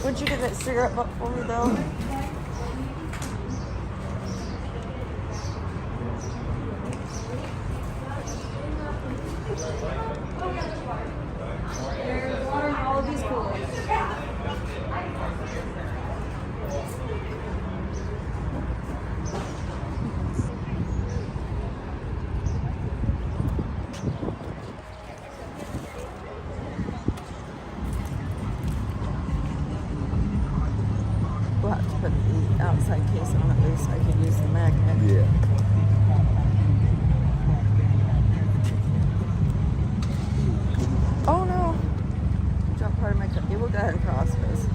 Would you get that cigarette butt for me, though? There's water in all of these coolers. We'll have to put the outside case on at least so I can use the magnet. Yeah. Oh no! Drop part of my cookie. We'll go ahead and cross this.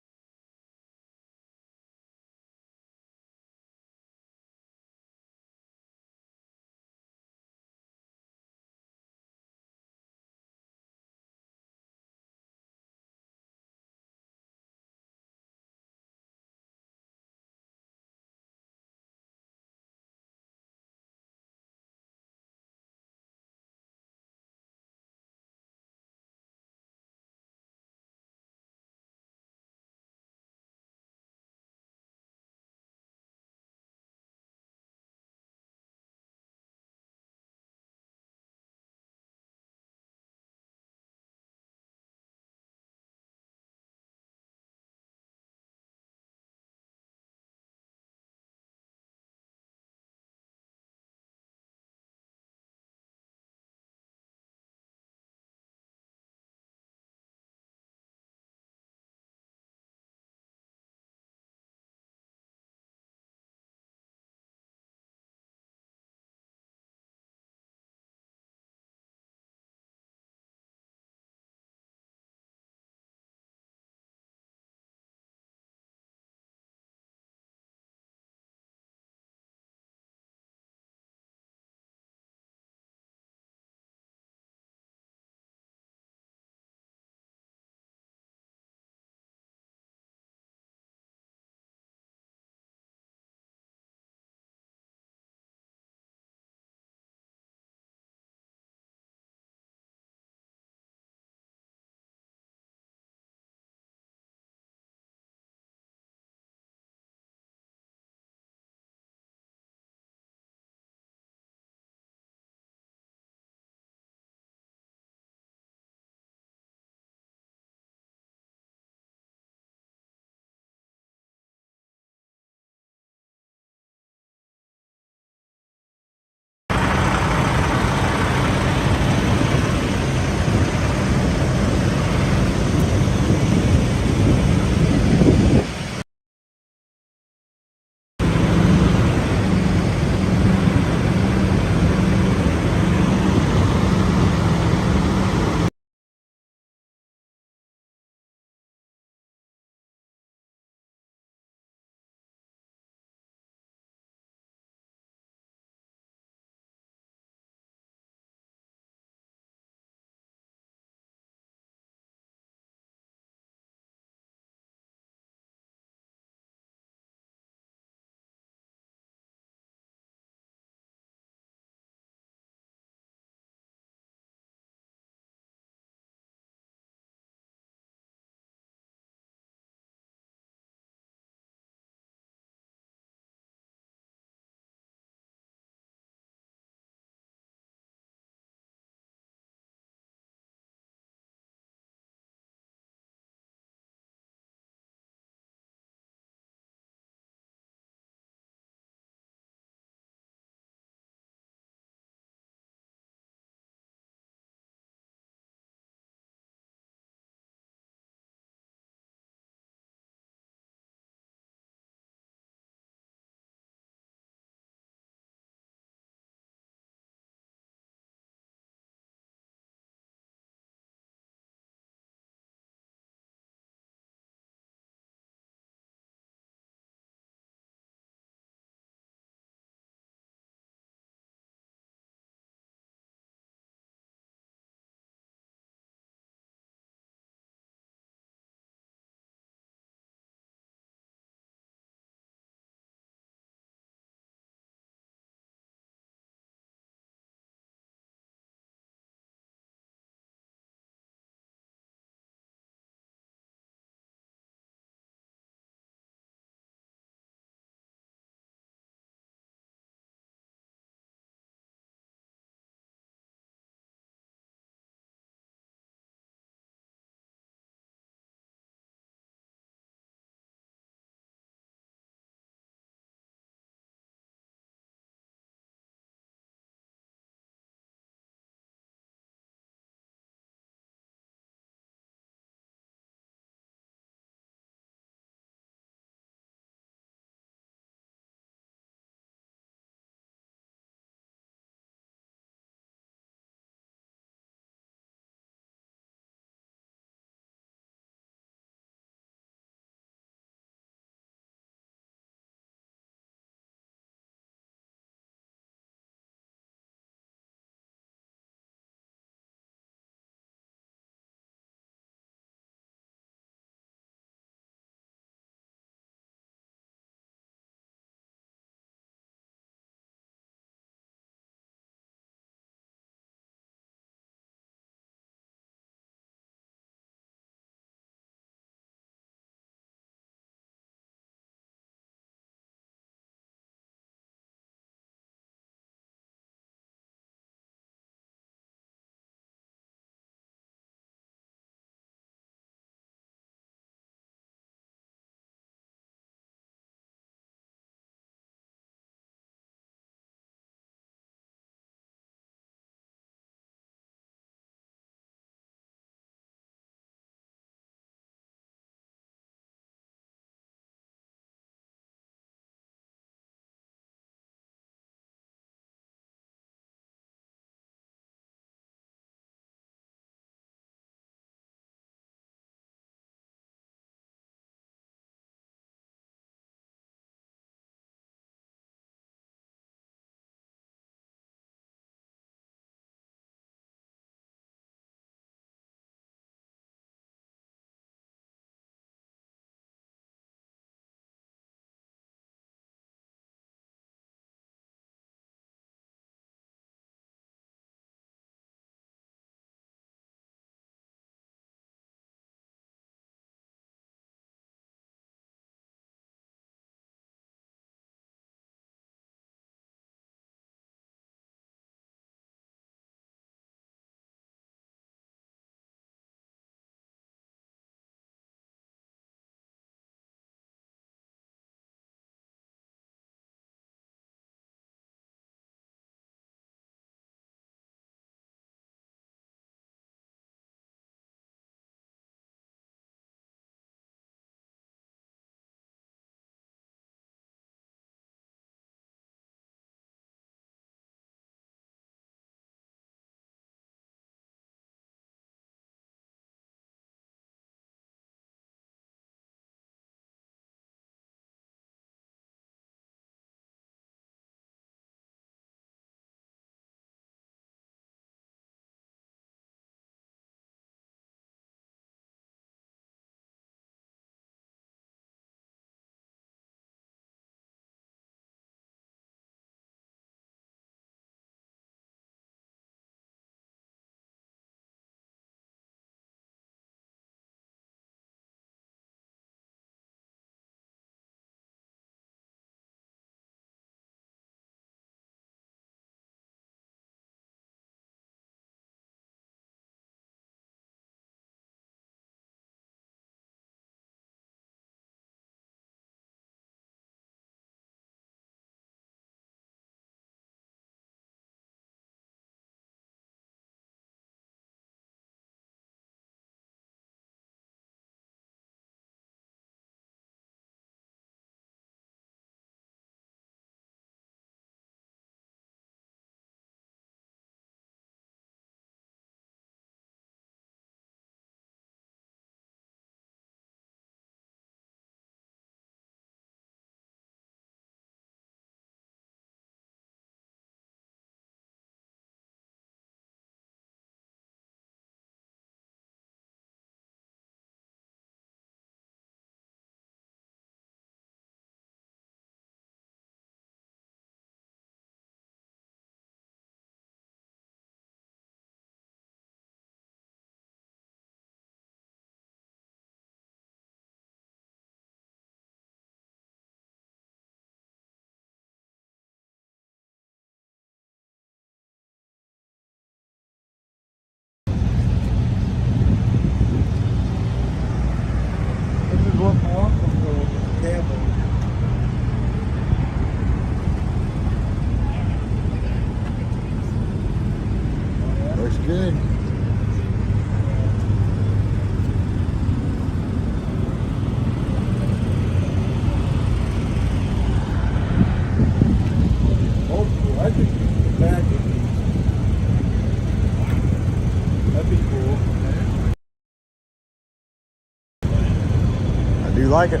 like it.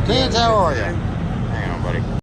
Kids, how are you? Hang on, buddy.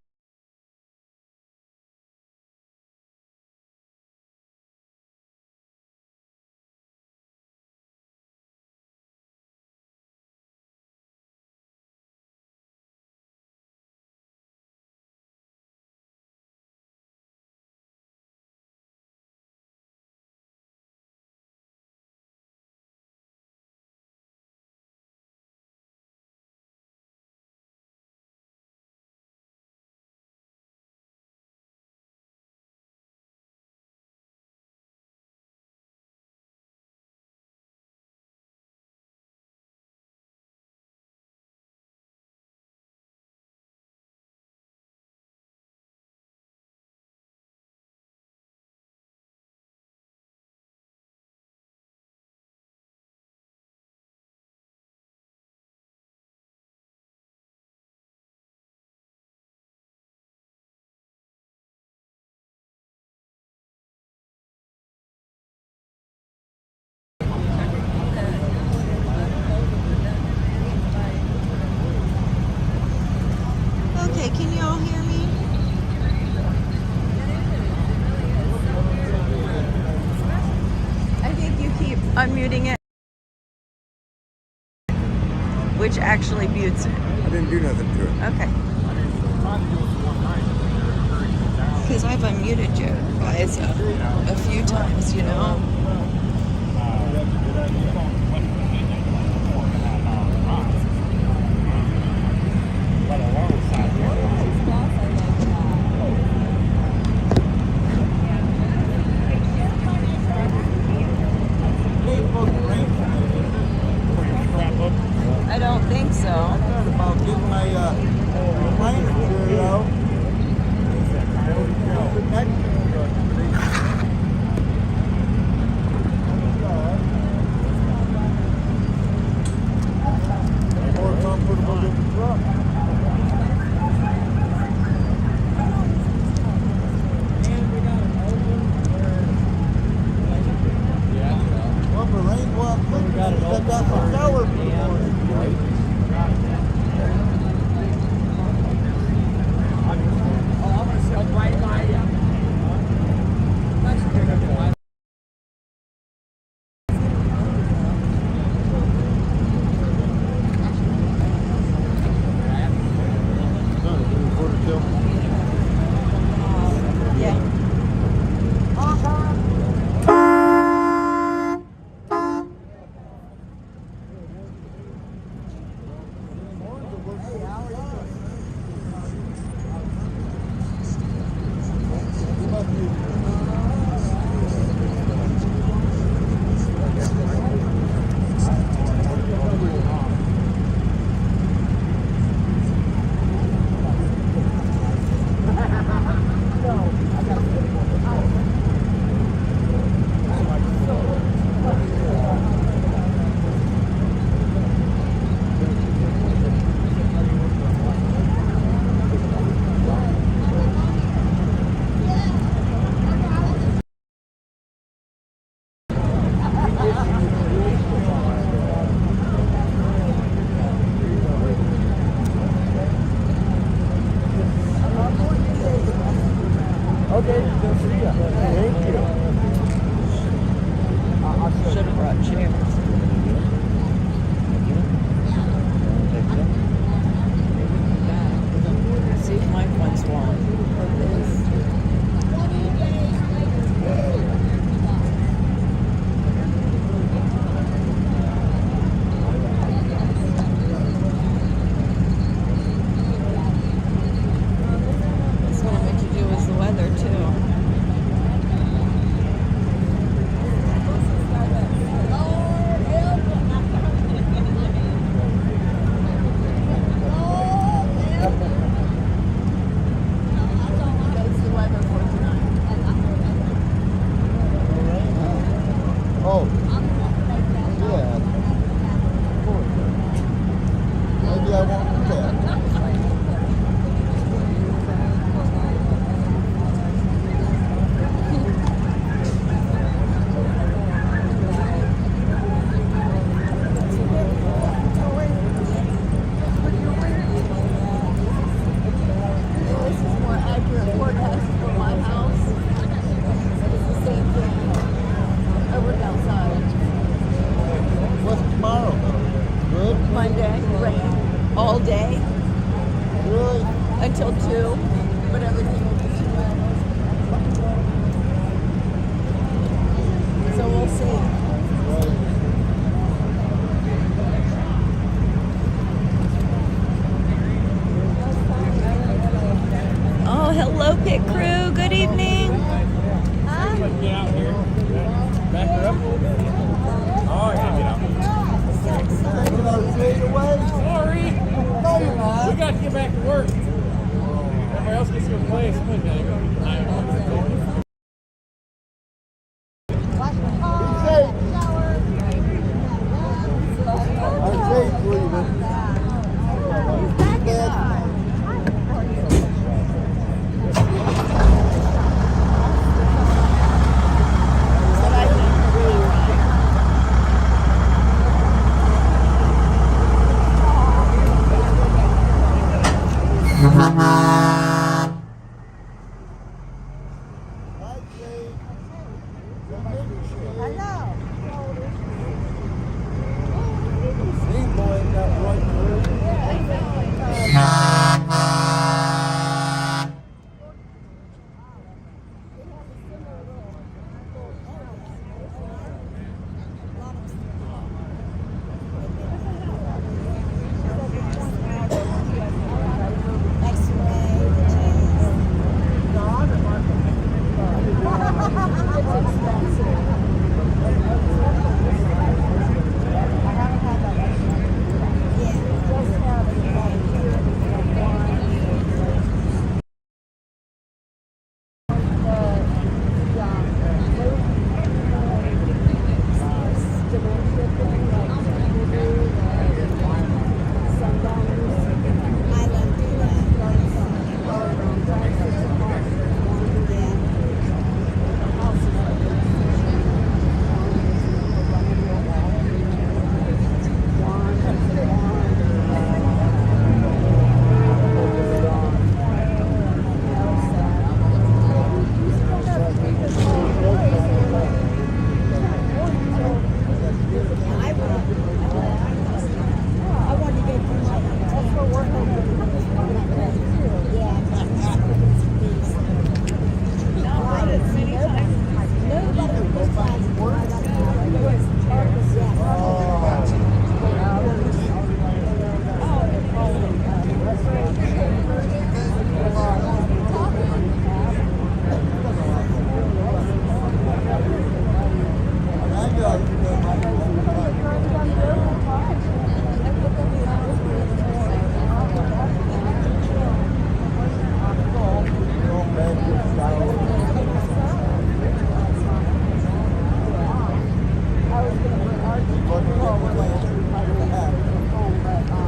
Okay, can you all hear me? I think you keep unmuting it, which actually mutes it. I didn't do nothing to it. Okay. Because I've unmuted you guys a few times, you know. I don't think so. I thought about getting my plane material. until 2, but everything will be 2. So we'll see. Oh, hello, pit crew. Good evening. Get out here. Back her up. Oh, yeah, get out. Sorry. No, you're not. We got to get back to work. Everybody else gets to play. Somebody's got to go.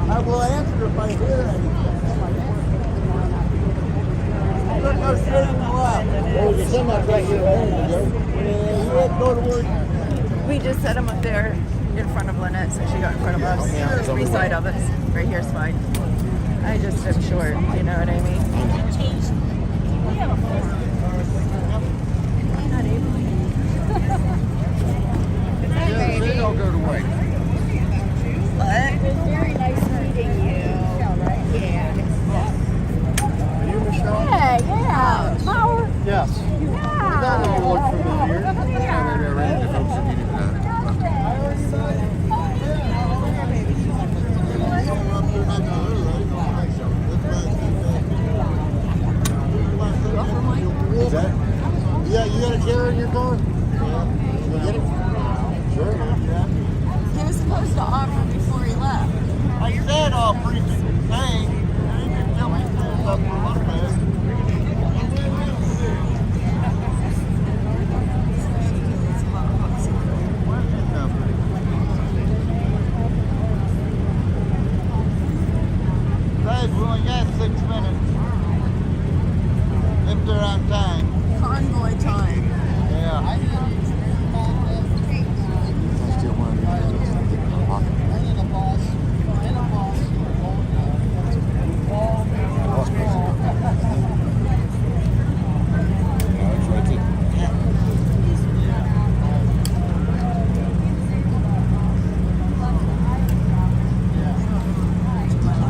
I will answer if I hear anything. Look how straight and left. Oh, you send that right here home, you go to work. We just set them up there in front of Lynette, so she got in front of us. Beside of us. Right here's fine. I just am short, you know what I mean? Yeah, they don't go to work. What? It was very nice meeting you. Yeah. Are you Michelle? Yeah. Power. Yes. Yeah. That one you look familiar. Is that? Yeah, you got a carrot in your car? Yeah. You get it? Sure. Yeah. He was supposed to offer before he left. I said all pretty thing. You can tell me stuff for a little bit. Guys, we only got 6 minutes. If they're on time. Convoy time. Yeah. I still want to get in the pocket.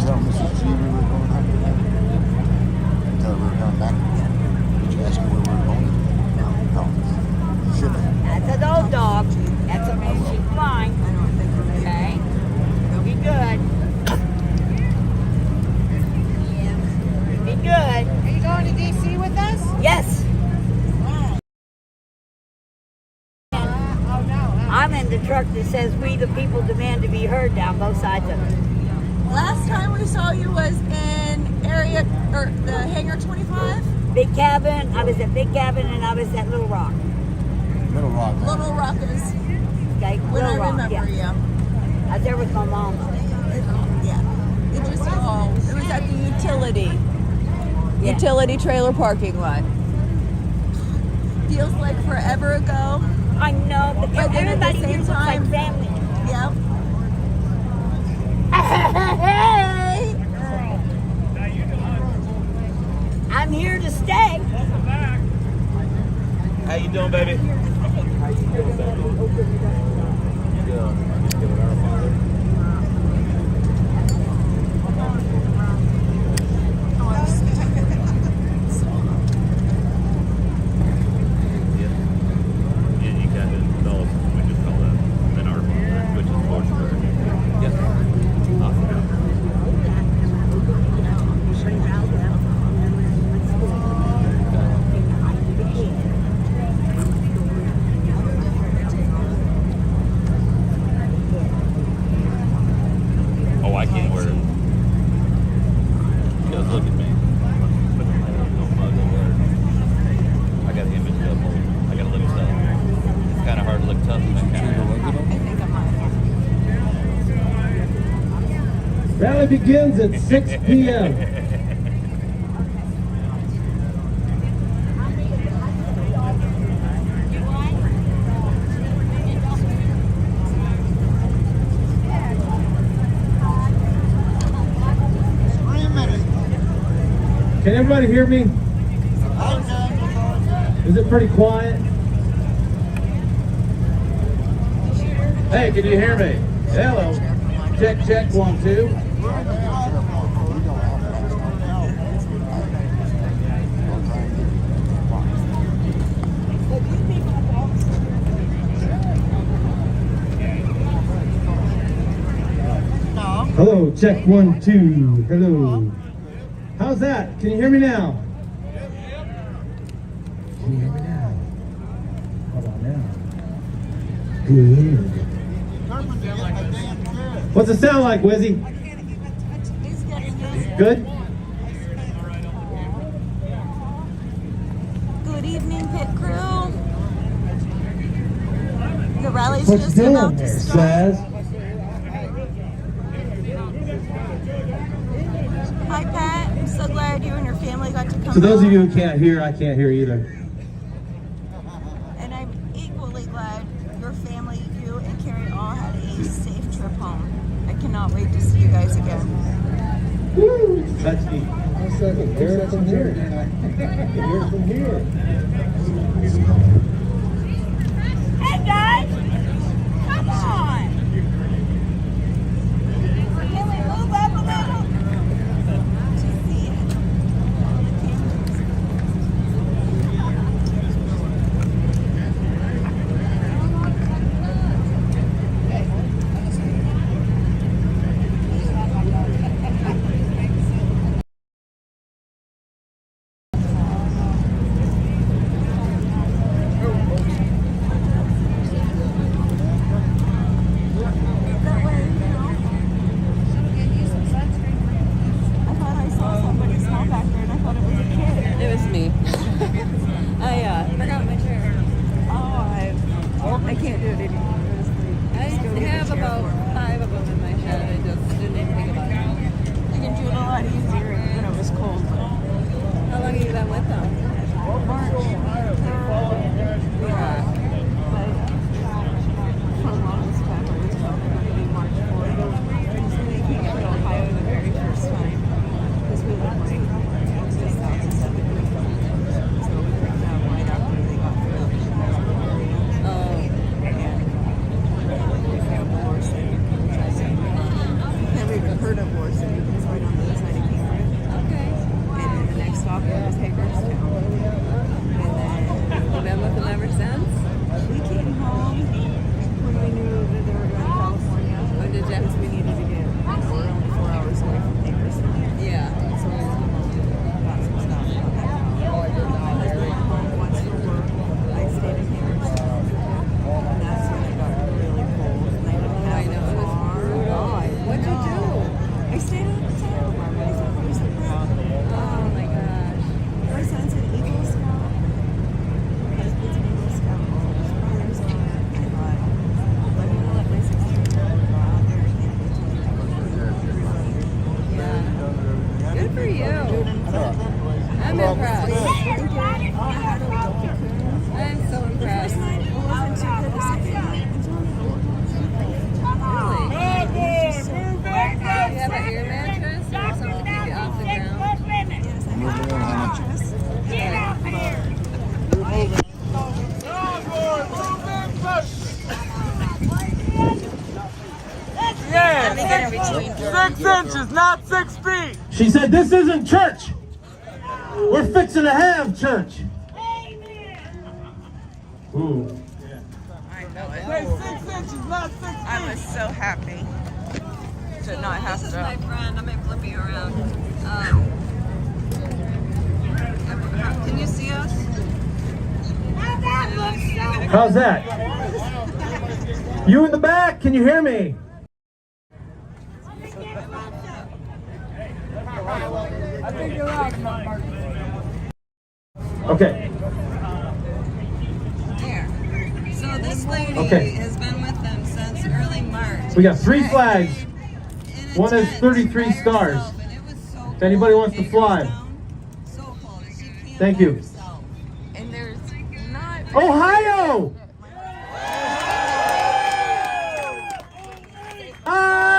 Tell Mrs. G we were going up to that. AC with us? Yes. Oh no. I'm in the truck that says "We the people demand to be heard" down both sides of it. Last time we saw you was in area or the hangar 25. Big Cabin. I was at Big Cabin and I was at Little Rock. Little Rock. Little Rock is Okay, when Little I Rock. remember Yeah. you. I was there with my mom. Yeah. It just all. It was at the Yeah. utility trailer parking lot. Feels like forever ago. I know, but But then at the everybody same here looks like time- family. Yep. Hey! I'm here to stay. How you doing, baby? Oh, I can't wear it. Just look at me. I got an image of I got to look tough. It's kind of hard to look tough in that kind of. Rally begins at 6 p.m. Can everybody hear me? Is it pretty quiet? Hey, can you hear me? Hello. Check, check, 1, 2. Hello, check, 1, 2. Hello. How's that? Can you hear me now? Can you hear me now? How about now? Good. What's it sound like, Wizzy? Good? Good evening, pit crew. The rally's What you just doing about to there, start. Saz? Hi, Pat. I'm so glad you and your family got to come. So those of out. you who can't hear, I can't hear either. And I'm equally glad your family, you and Carrie all had a safe trip home. I cannot wait to see you guys again. Woo! That's neat. Hear it from here. Hear it from here. Hey guys, come on. Can we move up a little? To see it. I'm impressed. I'm so impressed. The first night it wasn't too good. The second night, Really? do you have an air mattress or something to keep you off the ground? Yes, I have a mattress. Get out here! Yeah, 6 inches, not 6 feet. She said, "This isn't church. We're fixing to have church." Ooh. I know it. Say 6 inches, not 6 feet. I was so happy to not have to. This is my friend. I'm going to flip you around. Can you see us? How's that? You in the back? Can you hear me? I think you're out, Mark. Okay. There. So this lady Okay. has been with them since early March. We got 3 flags. In a One has tent 33 by stars. herself, and it was so If anybody cold. wants to Acres fly. down, so cold, and she camped Thank by you. herself. And there's not Ohio! Ohio!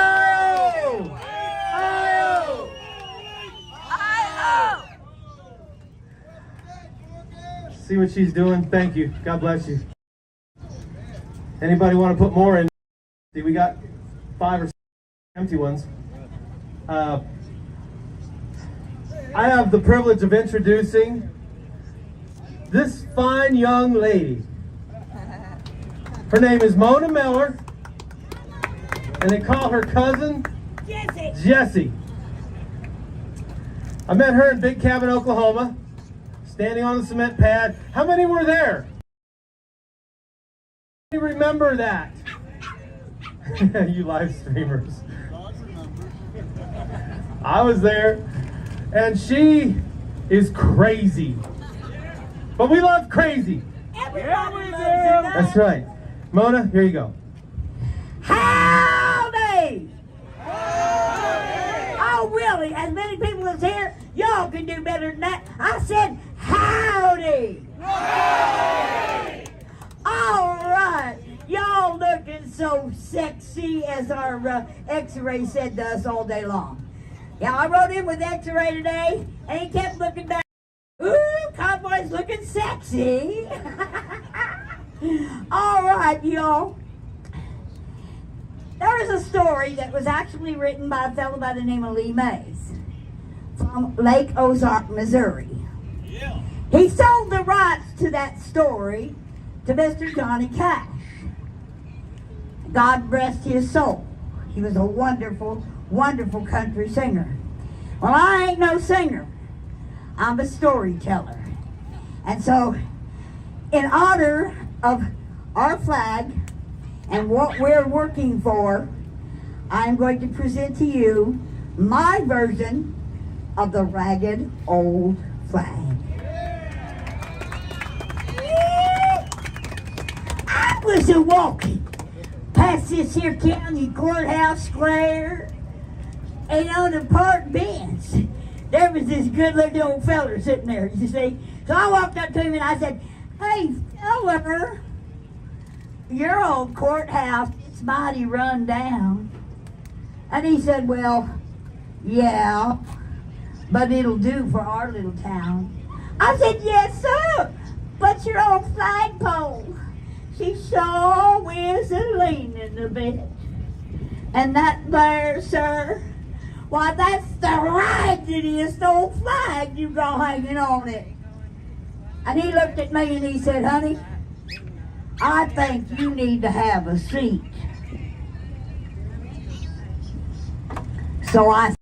Ohio! See what she's doing? Thank you. God bless you. Anybody want to put more in? See, we got 5 or 6 empty ones. I have the privilege of introducing this fine young lady. Her name is Mona Miller, and they call her cousin Jessie. I met her in Big Cabin, Oklahoma, standing on the cement pad. How many were there? You remember that? You live streamers. I was there, and she is crazy. But we love crazy. Yeah, we do. That's right. Mona, here you go. Howdy! Oh, really? As many people as here, y'all can do better than that. I said, howdy! All right. Y'all looking so sexy, as our X-ray said to us all day long. Yeah, I rode in with X-ray today, and he kept looking back. Ooh, Convoy's looking sexy. All right, y'all. There is a story that was actually written by a fellow by the name of Lee Mays from Lake Ozark, Missouri. Yeah. He sold the rights to that story to Mr. Johnny Cash. God rest his soul. He was a wonderful, wonderful country singer. Well, I ain't no singer. I'm a storyteller. And so, in honor of our flag and what we're working for, I'm going to present to you my version of the ragged old flag. I was a walking past this here county courthouse square, and on the park bench, there was this good-looking old feller sitting there, you see. So I walked up to him and I said, "Hey, feller, your old courthouse is mighty run down." And he said, "Well, yeah, but it'll do for our little town." I said, "Yes, sir, but your old flagpole, she sure is a-leaning a bit. And that there, sir, why, that's the raggediest old flag you got hanging on it." And he looked at me and he said, "Honey, I think you need to have a seat." So I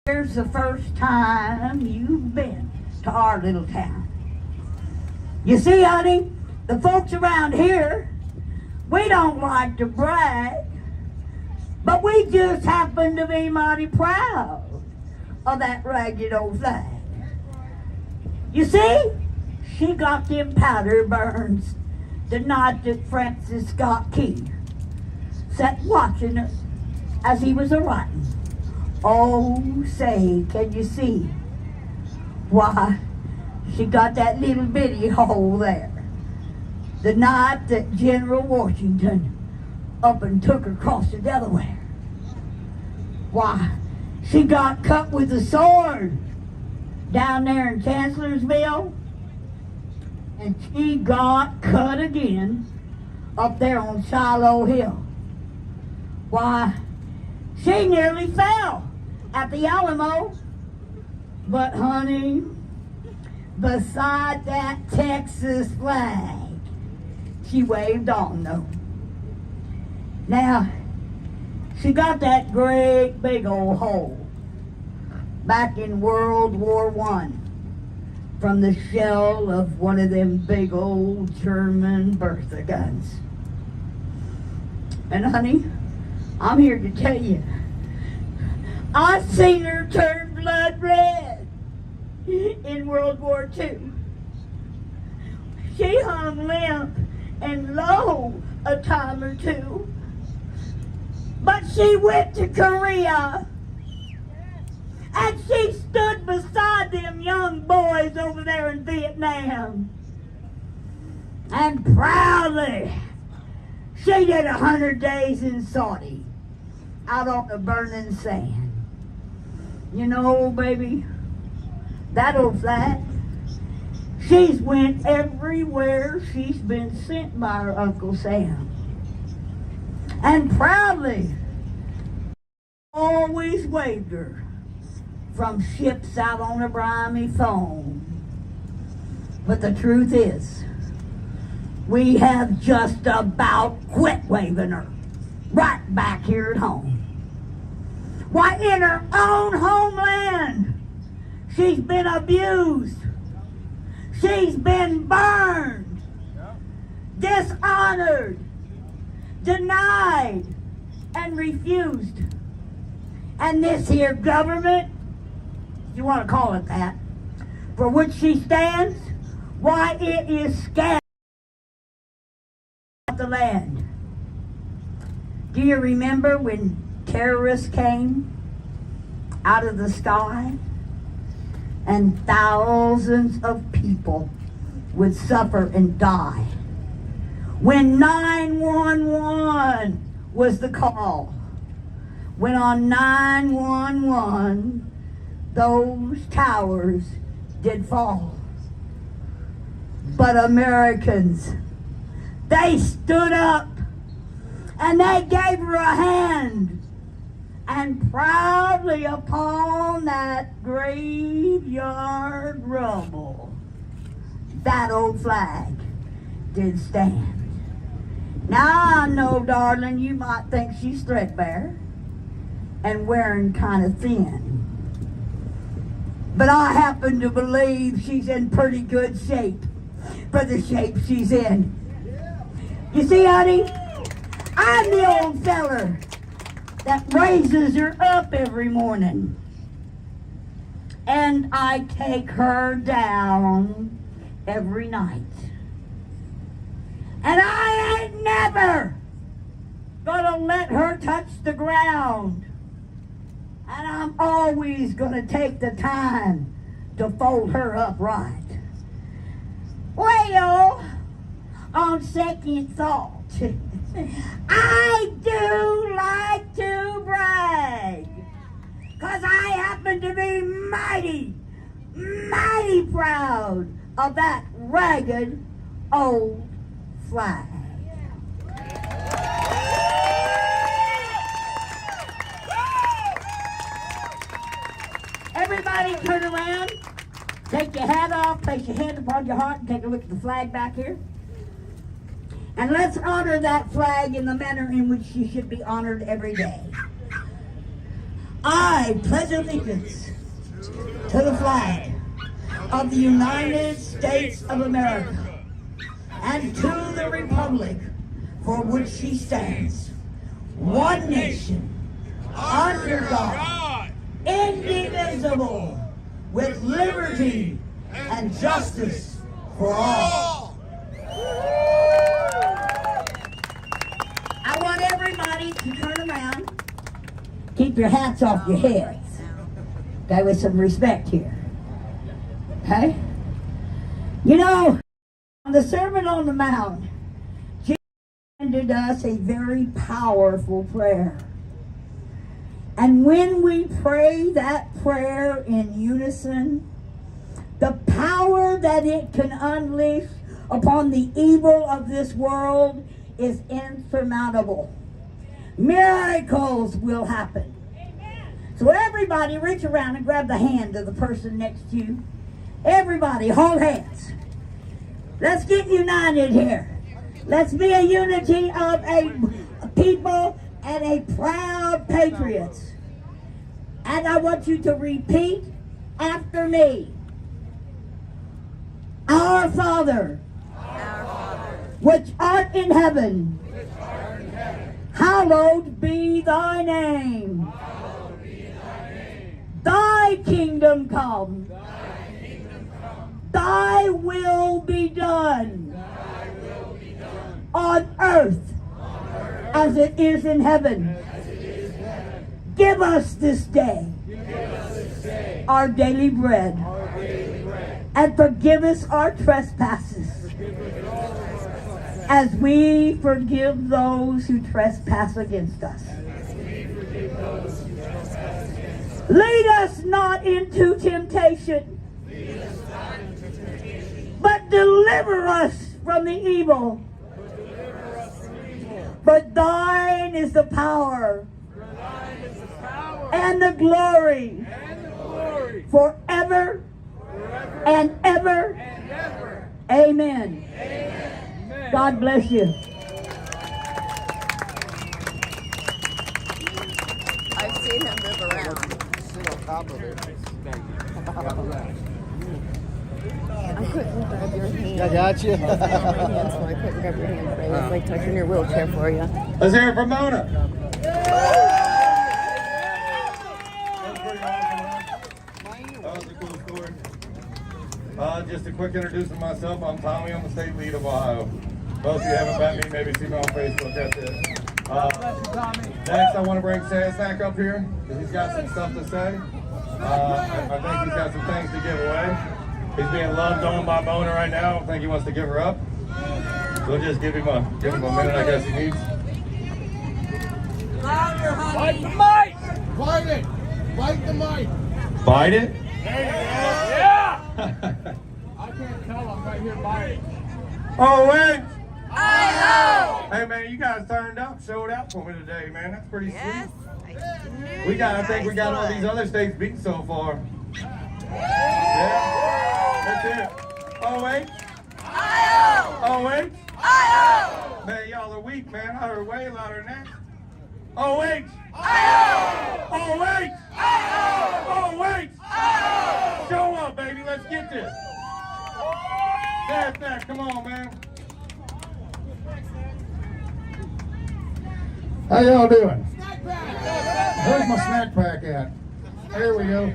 here's the first time you've been to our little town. You see, honey, the folks around here, we don't like to brag, but we just happen to be mighty proud of that ragged old flag. You see, she got them powder burns the night that Francis Scott Key sat watching her as he was a-writing. Oh, say, can you see? Why, she got that little bitty hole there. The night that General Washington up and took her across the Delaware. Why, she got cut with a sword down there in Chancellorsville, and she got cut again up there on Shiloh Hill. Why, she nearly fell at the Alamo. But honey, beside that Texas flag, she waved on though. Now, she got that great big old hole back in World War I from the shell of one of them big old German Bertha guns. And honey, I'm here to tell you, I seen her turn blood red in World War II. She hung limp and low a time or two, but she went to Korea and she stood beside them young boys over there in Vietnam, and proudly she did 100 days in Saudi out on the burning sand. You know, baby, that old flag, she's went everywhere she's been sent by her Uncle Sam. And proudly always waved her from ships out on the briny foam. But the truth is, we have just about quit waving her right back here at home. Why, in her own homeland, she's been abused. She's been burned, dishonored, denied, and refused. And this here government, if you want to call it that, for which she stands, why, it is scandalous the land. Do you remember when terrorists came out of the sky and thousands of people would suffer and die? When 911 was the call, when on 911 those towers did fall. But Americans, they stood up and they gave her a hand, and proudly upon that graveyard rubble, that old flag did stand. Now I know, darling, you might think she's threadbare and wearing kind of thin, but I happen to believe she's in pretty good shape for the shape she's in. You see, honey, I'm the old feller that raises her up every morning, and I take her down every night. And I ain't never gonna let her touch the ground. And I'm always gonna take the time to fold her up right. Well, on second thought, I do like to brag, 'cause I happen to be mighty, mighty proud of that ragged old flag. Everybody turn around, take your hat off, place your hand upon your heart, and take a look at the flag back here. And let's honor that flag in the manner in which she should be honored every day. I pledge allegiance to the flag of the United States of America and to the republic for which she stands, one nation, under God, indivisible, with liberty and justice for all. I want everybody to turn around keep your hats off your heads. Okay, with some respect here. Okay? You know, on the Sermon on the Mount, Jesus handed us a very powerful prayer. And when we pray that prayer in unison, the power that it can unleash upon the evil of this world is insurmountable. Miracles will happen. So everybody reach around and grab the hand of the person next to you. Everybody hold hands. Let's get united here. Let's be a unity of a people and a proud patriots. And I want you to repeat after me. Our Father, which art in heaven, hallowed be thy name. Thy kingdom come. Thy will be done. On earth as it is in heaven. Give us this day our daily bread. And forgive us our trespasses as we forgive those who trespass against us. Lead us not into temptation, but deliver us from the evil. But thine is the power and the glory forever and ever. Amen. God bless you. I've seen him move around. I couldn't grab your hand. I got you. So I couldn't grab your hand, but I was like touching your wheelchair for you. Let's hear it from Mona. That was a cool story. Just a quick introduction of myself. I'm Tommy. I'm the state lead of Ohio. Most of you haven't met me. Maybe see me on Facebook. That's it. Next, I want to bring Snack up here because he's got some stuff to say. I think he's got some things to give away. He's being loved on by Mona right now. I don't think he wants to give her up. So just give him a minute, I guess he needs. Louder, honey. Bite the mic. Bite it. Bite the mic. Bite it? Yeah. I can't tell. I'm right here biting. Oh, wait. I Hey, man, you guys turned up, showed out for me today, man. That's pretty Yes. sweet. I think we got all these other states beat so far. Yeah. That's it. Oh, wait. Oh, wait. Man, y'all are weak, man. I heard way louder than that. Oh, wait. Oh, wait. Oh, wait. Show up, baby. Let's get this. That's that. Come on, man. How y'all doing? Where's my snack pack at? There we go.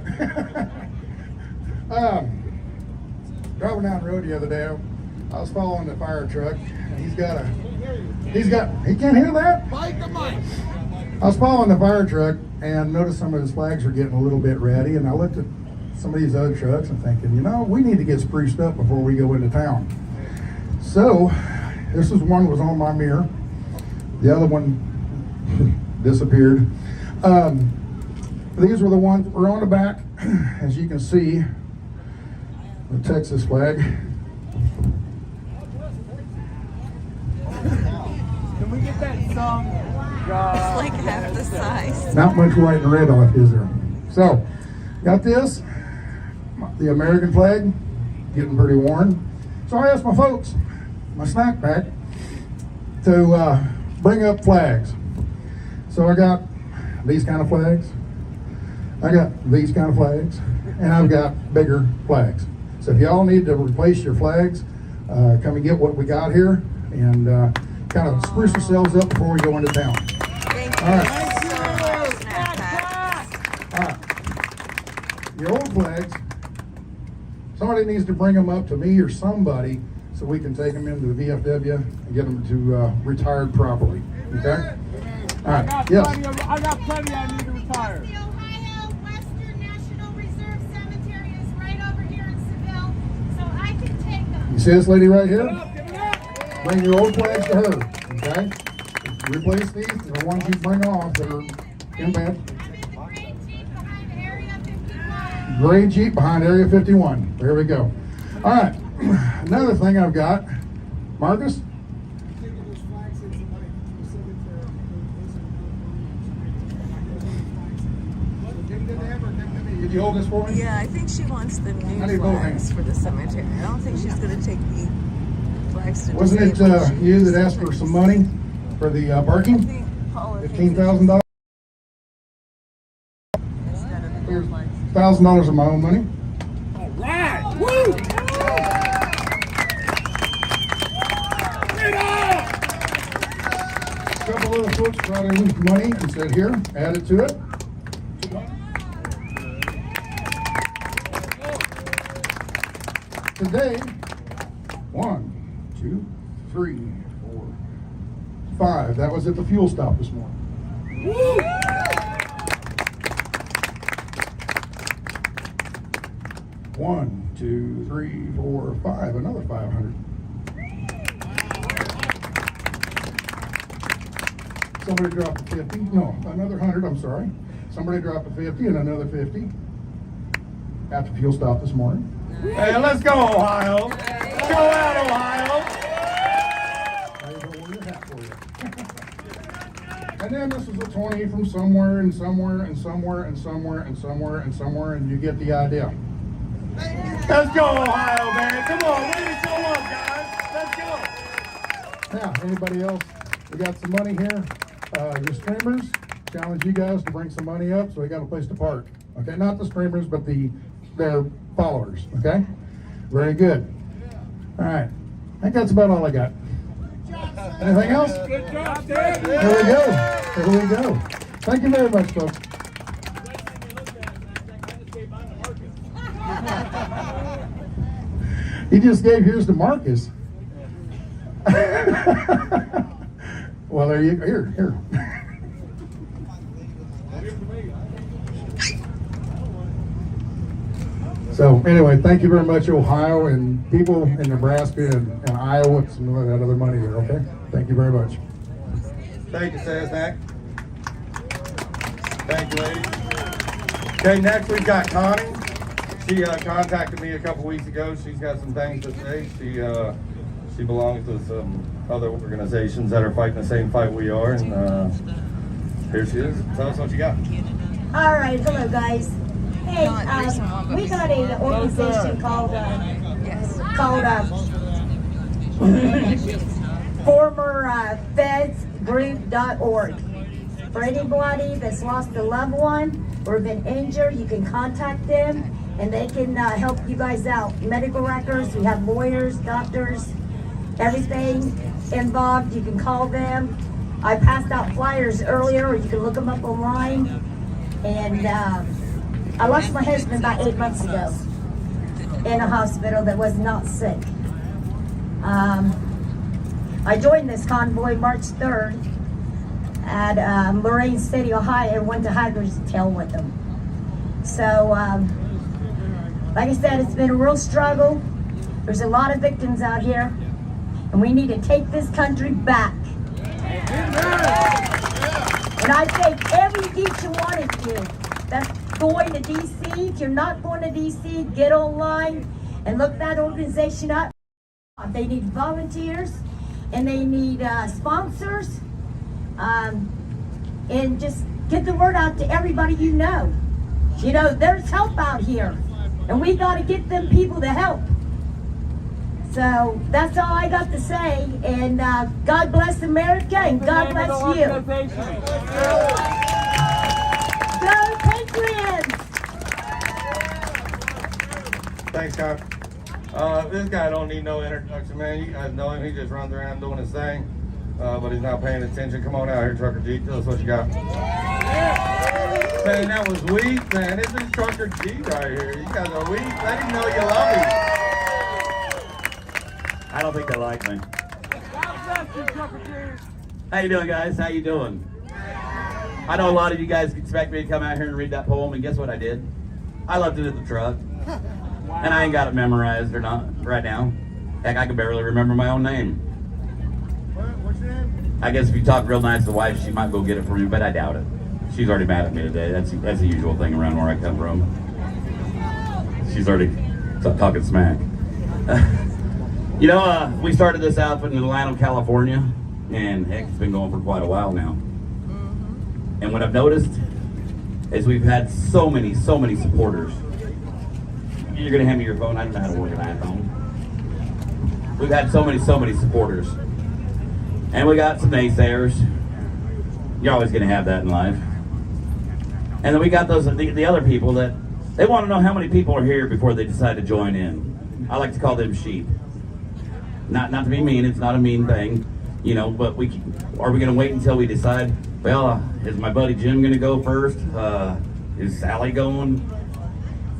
Driving down the road the other day, I was following the fire truck, and he can't hear that? Bite the mic. I was following the fire truck and noticed some of his flags were getting a little bit ratty, and I looked at some of these other trucks and thinking, you know, we need to get spruced up before we go into town. So, this was one was on my mirror. The other one disappeared. These were the ones that were on the back. As you can see, the Texas flag. Can we get that song? It's like half the size. Not much white and red on it, is there? So, got this, the American flag, getting pretty worn. So I asked my folks, my snack pack, to bring up flags. So I got these kind of flags, I got these kind of flags, and I've got bigger flags. So if y'all need to replace your flags, come and get what we got here, and kind of spruce yourselves up before we go into town. Thank you All right. so much, Snack Packs. All right. Your old flags, somebody needs to bring them up to me or somebody so we can take them into the VFW and get them to retired properly. Okay? All right. Yes. I got plenty I need to tire. The Ohio Western National Reserve Cemetery is right over here in Seville, so I can take them. You see this lady right here? Give it up. Bring your old flags to her, okay? Replace these, the ones you bring off that are in bed. I'm in the gray Jeep behind Area 51. Gray Jeep behind Area 51. There we go. All right, another thing I've got, Marcus. Could you hold this for me? Yeah, I think she wants the I new need both flags hands. for the cemetery. I don't think she's going to take the flags to Wasn't it disabled. She you that just asked for thinks- some money for the I parking? think Paula thinks $15,000? instead of the Here's new flags. $1,000 of my own money. All right. Woo! A couple other folks brought in money and said, here, add it to it. Today, 1, 2, 3, 4, 5. That was at the fuel stop this morning. Woo! 1, 2, 3, 4, 5. Another 500. Somebody dropped a 50. No, another 100. I'm sorry. Somebody dropped a 50 and another 50 at the fuel stop this morning. Hey, let's go, Ohio. Let's go out, Ohio. I don't wear your hat for you. And then this is a 20 from somewhere and somewhere and somewhere and somewhere and somewhere and somewhere, and you get the idea. Let's go, Ohio, man. Come on, ready to show up, guys. Let's go. Now, anybody else? We got some money here. Your streamers, challenge you guys to bring some money up so we got a place to park. Okay, not the streamers, but their followers. Okay, very good. All right, I think that's about all I got. Anything else? Good job, Dad. Here we go. Here we go. Thank you very much, folks. He just gave yours to Marcus. Well, there you go. Here. So anyway, thank you very much, Ohio, and people in Nebraska and Iowa, and some of that other money there, okay? Thank you very much. Thank you, Sasnak. Thank you, lady. Okay, next we've got Connie. She contacted me a couple weeks ago. She's got some things to say. She belongs to some other organizations that are fighting the same fight we are, and here she is. Tell us what you got. All right, hello guys. Hey, Not a recent one, but we got an organization called Yes. former fedsgroup.org. For anybody that's lost a loved one or been injured, you can contact them and they can help you guys out. Medical records, we have lawyers, doctors, everything involved. You can call them. I passed out flyers earlier, or you can look them up online. And I lost my husband about 8 months ago in a hospital that was not sick. I joined this convoy March 3rd at Lorain City, Ohio, and went to Hager's Tail with them. So, like I said, it's been a real struggle. There's a lot of victims out here, and we need to take this country back. And I thank each one of you that's going to DC. If you're not going to DC, get online and look that organization up. They need volunteers and they need sponsors. And just get the word out to everybody you know. You know, there's help out here. And we got to get them people to help. So that's all I got to say. And God bless America and God bless you. Go Patriots! Thanks, Kyle. This guy don't need no introduction, man. You guys know him. He just runs around doing his thing, but he's not paying attention. Come on out here, Trucker G. Tell us what you got. Man, that was weak, man. This is Trucker G right here. You guys are weak. Let him know you love him. I don't think they like me. How you doing, guys? How you doing? I know a lot of you guys expect me to come out here and read that poem, and guess what I did? I left it at the truck. And I ain't got it memorized or not right now. Heck, I can barely remember my own name. What's your name? I guess if you talk real nice to the wife, she might go get it for me, but I doubt it. She's already mad at me today. That's the usual thing around where I come from. She's already talking smack. You know, we started this out in Atlanta, California, and heck, it's been going for quite a while now. And what I've noticed is we've had so many supporters. You're gonna hand me your phone. I don't know how to work an iPhone. We've had so many supporters, and we got some naysayers. You're always gonna have that in life. And then we got the other people that they want to know how many people are here before they decide to join in. I like to call them sheep. Not to be mean. It's not a mean thing, you know. But are we gonna wait until we decide? Well, is my buddy Jim gonna go first? Is Sally going?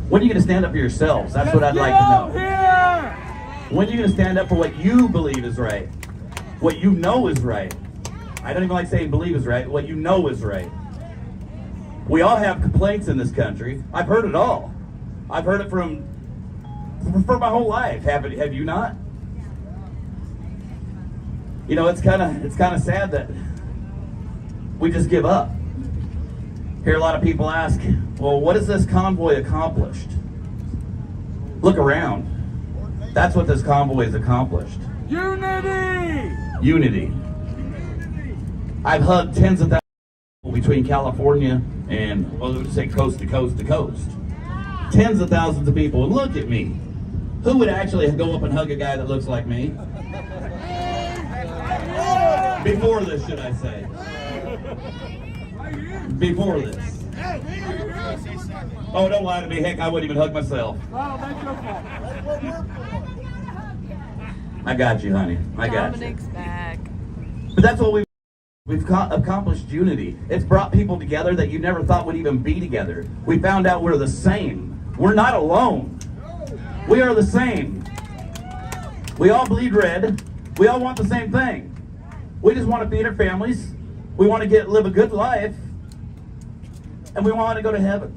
When are you going to stand up for yourselves? That's what I'd like to know. When are you going to stand up for what you believe is right? What you know is right? I don't even like saying believe is right. What you know is right. We all have complaints in this country. I've heard it all. I've heard it for my whole life. Have you not? You know, it's kind of sad that we just give up. Hear a lot of people ask, well, what has this convoy accomplished? Look around. That's what this convoy has accomplished. Unity! Unity. I've hugged tens of thousands of people between California and, well, let's say coast to coast to coast. Tens of thousands of people, and look at me. Who would actually go up and hug a guy that looks like me? Before this, should I say. Before this. Oh, don't lie to me. Heck, I wouldn't even hug myself. I got you, honey. I got Dominic's you. back. But that's what we've accomplished unity. It's brought people together that you never thought would even be together. We found out we're the same. We're not alone. We are the same. We all bleed red. We all want the same thing. We just want to feed our families. We want to live a good life. And we want to go to heaven,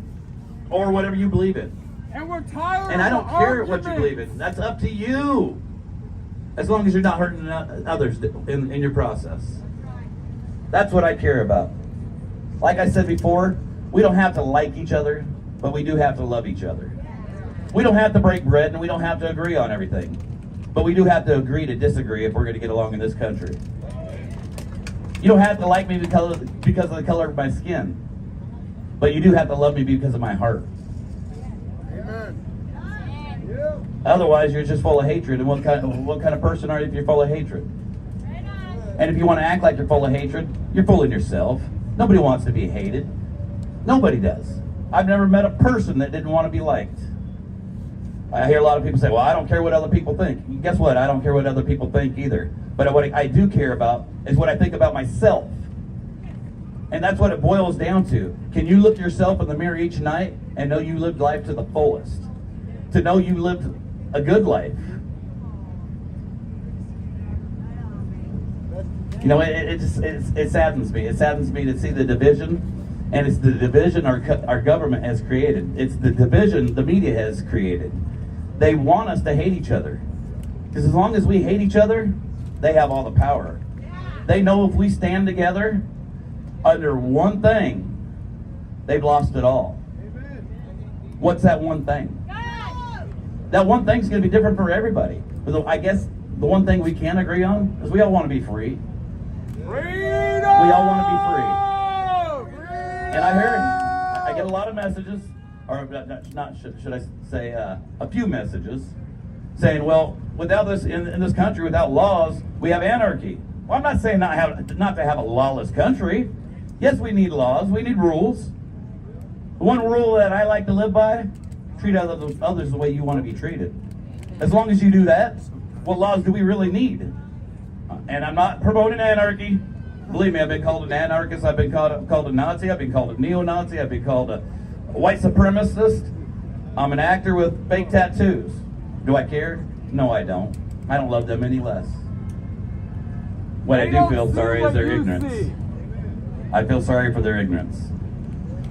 or whatever you believe in. And we're tired. And I don't care what you believe in. That's up to you. As long as you're not hurting others in your process. That's what I care about. Like I said before, we don't have to like each other, but we do have to love each other. We don't have to break bread, and we don't have to agree on everything. But we do have to agree to disagree if we're going to get along in this country. You don't have to like me because of the color of my skin. But you do have to love me because of my heart. Amen. Otherwise, you're just full of hatred. And what kind of person are you if you're full of hatred? And if you want to act like you're full of hatred, you're fooling yourself. Nobody wants to be hated. Nobody does. I've never met a person that didn't want to be liked. I hear a lot of people say, well, I don't care what other people think. Guess what? I don't care what other people think either. But what I do care about is what I think about myself. And that's what it boils down to. Can you look yourself in the mirror each night and know you lived life to the fullest? To know you lived a good life? You know, it saddens me. It saddens me to see the division, and it's the division our government has created. It's the division the media has created. They want us to hate each other. Because as long as we hate each other, they have all the power. They know if we stand together under one thing, they've lost it all. What's that one thing? That one thing's going to be different for everybody. But I guess the one thing we can agree on is we all want to be free. Freedom! We all want to be free. And I get a lot of messages, or should I say a few messages, saying, well, without this in this country, without laws, we have anarchy. Well, I'm not saying not to have a lawless country. Yes, we need laws. We need rules. The one rule that I like to live by: treat others the way you want to be treated. As long as you do that, what laws do we really need? And I'm not promoting anarchy. Believe me, I've been called an anarchist. I've been called a Nazi. I've been called a neo-Nazi. I've been called a white supremacist. I'm an actor with fake tattoos. Do I care? No, I don't. I don't love them any less. What I do feel sorry is their ignorance. I feel sorry for their ignorance.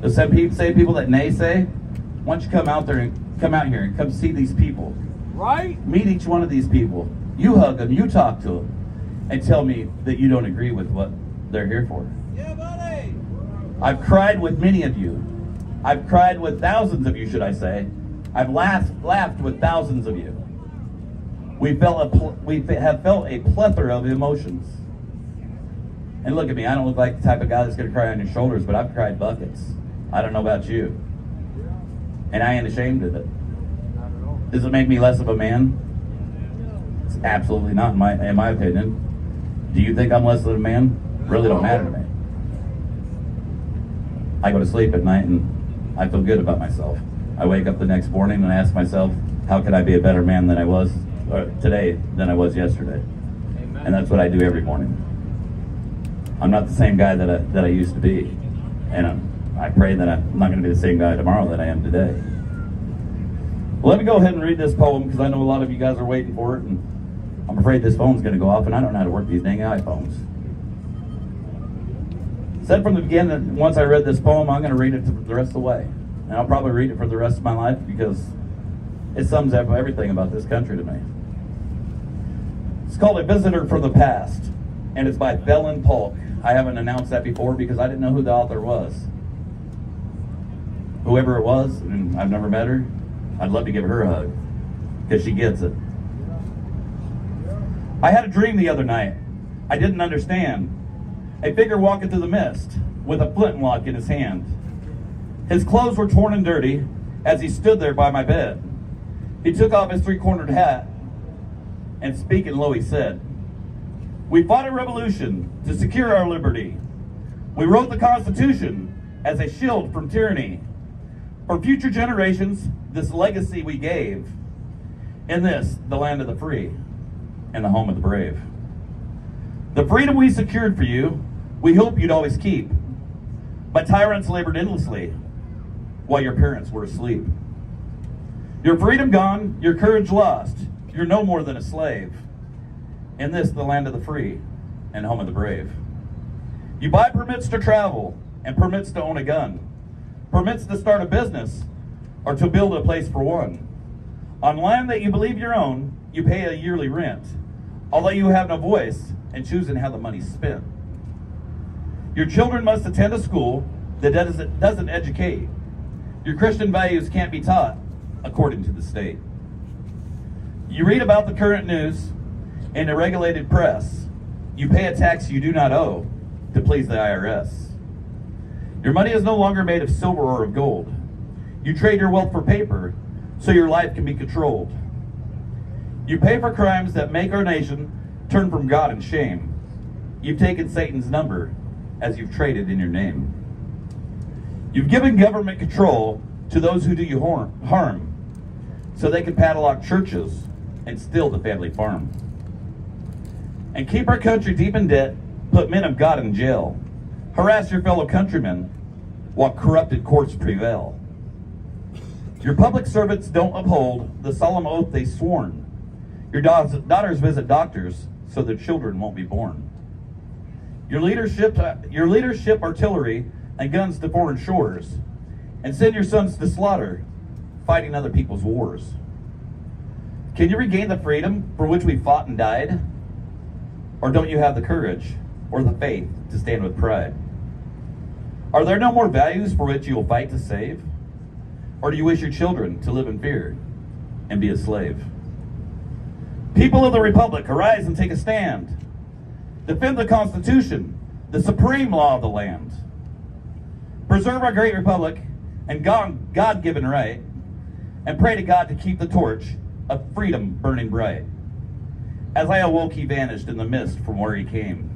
The same people that naysay, why don't you come out here and come see these people. Right? Meet each one of these people. You hug them, you talk to them, and tell me that you don't agree with what they're here for. Yeah, buddy. I've cried with many of you. I've cried with thousands of you, should I say. I've laughed with thousands of you. We have felt a plethora of emotions. And look at me, I don't look like the type of guy that's going to cry on your shoulders, but I've cried buckets. I don't know about you. And I ain't ashamed of it. Does it make me less of a man? It's absolutely not, in my opinion. Do you think I'm less than a man? Really don't matter to me. I go to sleep at night and I feel good about myself. I wake up the next morning and I ask myself, how could I be a better man than I was today than I was yesterday? Amen. And that's what I do every morning. I'm not the same guy that I used to be. And I pray that I'm not going to be the same guy tomorrow that I am today. Well, let me go ahead and read this poem because I know a lot of you guys are waiting for it, and I'm afraid this phone's going to go off, and I don't know how to work these dang iPhones. Said from the beginning that once I read this poem, I'm going to read it the rest of the way. And I'll probably read it for the rest of my life because it sums up everything about this country to me. It's called A Visitor from the Past, and it's by Felon Polk. I haven't announced that before because I didn't know who the author was. Whoever it was, and I've never met her, I'd love to give her a hug because she gets it. I had a dream the other night. I didn't understand. A figure walking through the mist with a flintlock in his hand. His clothes were torn and dirty as he stood there by my bed. He took off his three-cornered hat and speaking low he said, "We fought a revolution to secure our liberty. We wrote the Constitution as a shield from tyranny. For future generations, this legacy we gave. In this, the land of the free and the home of the brave. The freedom we secured for you, we hope you'd always keep. But tyrants labored endlessly while your parents were asleep. Your freedom gone, your courage lost, you're no more than a slave. In this, the land of the free and home of the brave. You buy permits to travel and permits to own a gun, permits to start a business or to build a place for one. On land that you believe your own, you pay a yearly rent, although you have no voice in choosing how the money's spent. Your children must attend a school that doesn't educate. Your Christian values can't be taught according to the state. You read about the current news in a regulated press. You pay a tax you do not owe to please the IRS. Your money is no longer made of silver or of gold. You trade your wealth for paper so your life can be controlled. You pay for crimes that make our nation turn from God in shame. You've taken Satan's number as you've traded in your name. You've given government control to those who do you harm so they can padlock churches and steal the family farm. And keep our country deep in debt, put men of God in jail, harass your fellow countrymen while corrupted courts prevail. Your public servants don't uphold the solemn oath they sworn. Your daughters visit doctors so their children won't be born. Your leadership artillery and guns to foreign shores, and send your sons to slaughter, fighting other people's wars. Can you regain the freedom for which we fought and died? Or don't you have the courage or the faith to stand with pride? Are there no more values for which you will fight to save? Or do you wish your children to live in fear and be a slave? People of the Republic, arise and take a stand. Defend the Constitution, the supreme law of the land. Preserve our great Republic and God-given right, and pray to God to keep the torch of freedom burning bright. As I awoke, he vanished in the mist from where he came.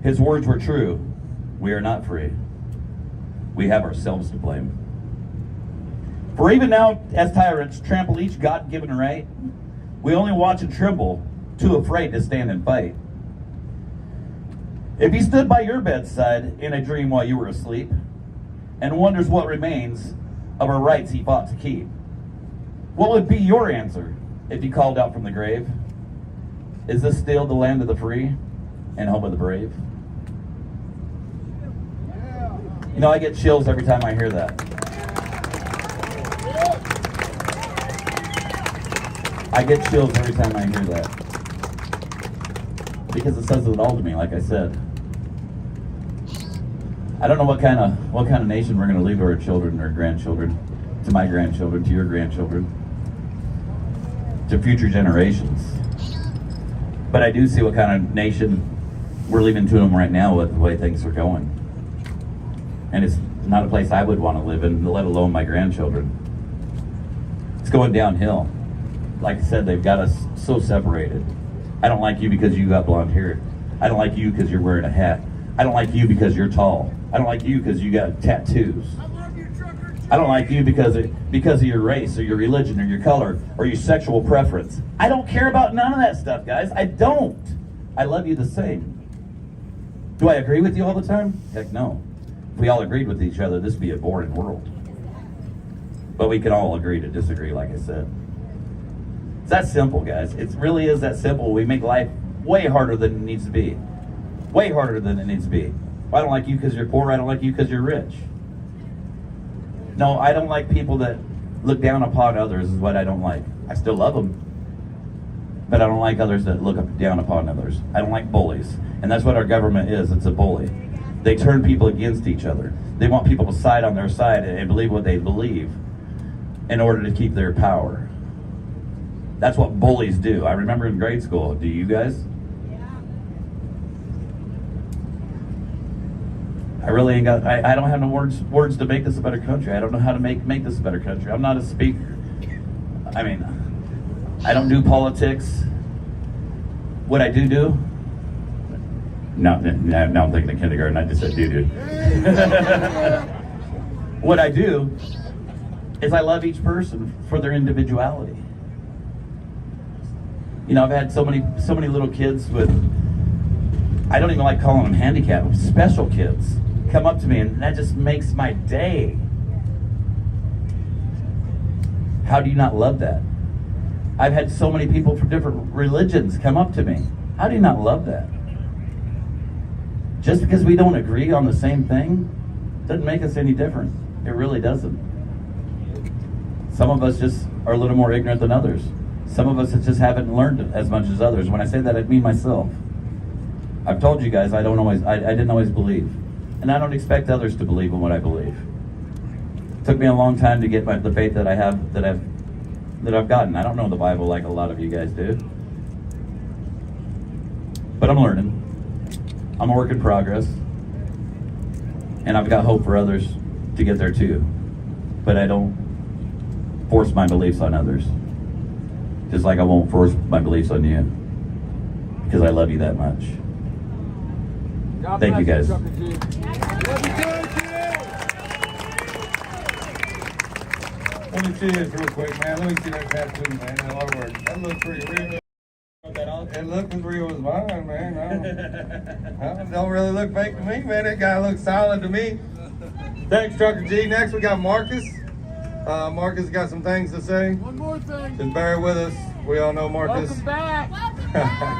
His words were true. We are not free. We have ourselves to blame. For even now, as tyrants trample each God-given right, we only watch and tremble, too afraid to stand and fight. If he stood by your bedside in a dream while you were asleep, and wonders what remains of our rights he fought to keep, what would be your answer if he called out from the grave? Is this still the land of the free and home of the brave? You know, I get chills every time I hear that. I get chills every time I hear that. Because it says it all to me, like I said. I don't know what kind of nation we're going to leave to our children or grandchildren, to my grandchildren, to your grandchildren, to future generations. But I do see what kind of nation we're leaving to them right now with the way things are going. And it's not a place I would want to live in, let alone my grandchildren. It's going downhill. Like I said, they've got us so separated. I don't like you because you got blonde hair. I don't like you because you're wearing a hat. I don't like you because you're tall. I don't like you because you got tattoos. I don't like you because of your race or your religion or your color or your sexual preference. I don't care about none of that stuff, guys. I don't. I love you the same. Do I agree with you all the time? Heck no. If we all agreed with each other, this would be a boring world. But we can all agree to disagree, like I said. It's that simple, guys. It really is that simple. We make life way harder than it needs to be. Way harder than it needs to be. I don't like you because you're poor. I don't like you because you're rich. No, I don't like people that look down upon others is what I don't like. I still love them. But I don't like others that look down upon others. I don't like bullies. And that's what our government is. It's a bully. They turn people against each other. They want people to side on their side and believe what they believe in order to keep their power. That's what bullies do. I remember in grade school. Do you guys? I really ain't got, I don't have no words to make this a better country. I don't know how to make this a better country. I'm not a speaker. I mean, I don't do politics. What I do? No, now I'm thinking of kindergarten. I just said do. What I do is I love each person for their individuality. You know, I've had so many little kids with, I don't even like calling them handicapped, special kids come up to me, and that just makes my day. How do you not love that? I've had so many people from different religions come up to me. How do you not love that? Just because we don't agree on the same thing doesn't make us any different. It really doesn't. Some of us just are a little more ignorant than others. Some of us just haven't learned as much as others. When I say that, I mean myself. I've told you guys I didn't always believe. And I don't expect others to believe in what I believe. It took me a long time to get the faith that I have, that I've gotten. I don't know the Bible like a lot of you guys do. But I'm learning. I'm a work in progress. And I've got hope for others to get there too. But I don't force my beliefs on others. Just like I won't force my beliefs on you. Because I love you that much. Thank you, guys. Let me see this real quick, man. Let me see that tattoo, man. That artwork. That looks pretty real. It looks as real as mine, man. I don't really look fake to me, man. That guy looks solid to me. Thanks, Trucker G. Next, we got Marcus. Marcus got some things to say. One more thing. Just bear with us. We all know Marcus. Welcome back.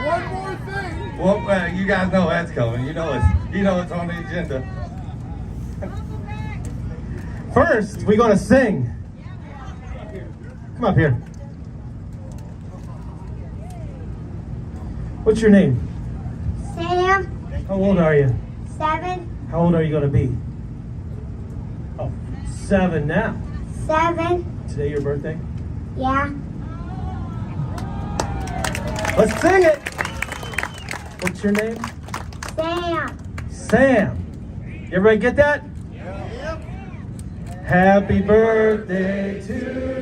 One more thing. Well, you guys know that's coming. You know it's on the agenda. First, we're gonna sing. Come up here. What's your name? Sam, How old are you? 7, How old are you gonna be? Oh, 7 now. 7, Today your birthday? yeah. Let's sing it. What's your name? Sam, Sam. Everybody get that? Yep. Happy birthday to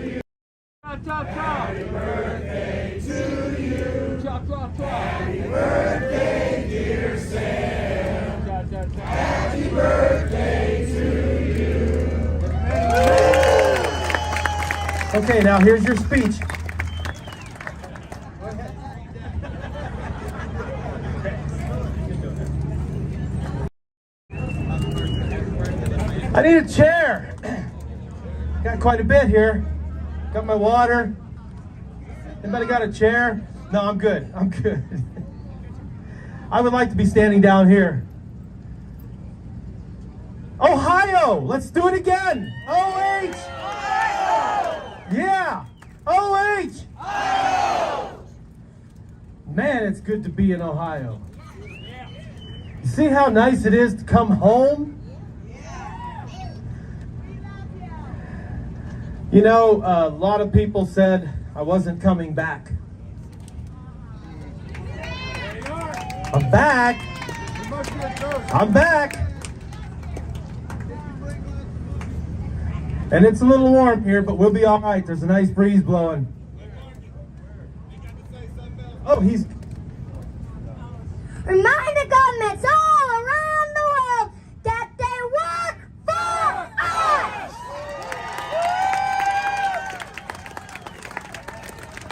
you. Chop, chop, chop. Happy birthday to you. Chop, chop, chop. Happy birthday, dear Sam. Chop, chop, chop. Happy birthday to you. Okay, now here's your speech. I need a chair. Got quite a bit here. Got my water. Anybody got a chair? No, I'm good. I'm good. I would like to be standing down here. Ohio. Let's do it again. OH. Yeah. OH. Man, it's good to be in Ohio. You see how nice it is to come home? You know, a lot of people said I wasn't coming back. I'm back. I'm back. And it's a little warm here, but we'll be all right. There's a nice breeze blowing. Oh, he's... Remind the governments all around the world that they work for us!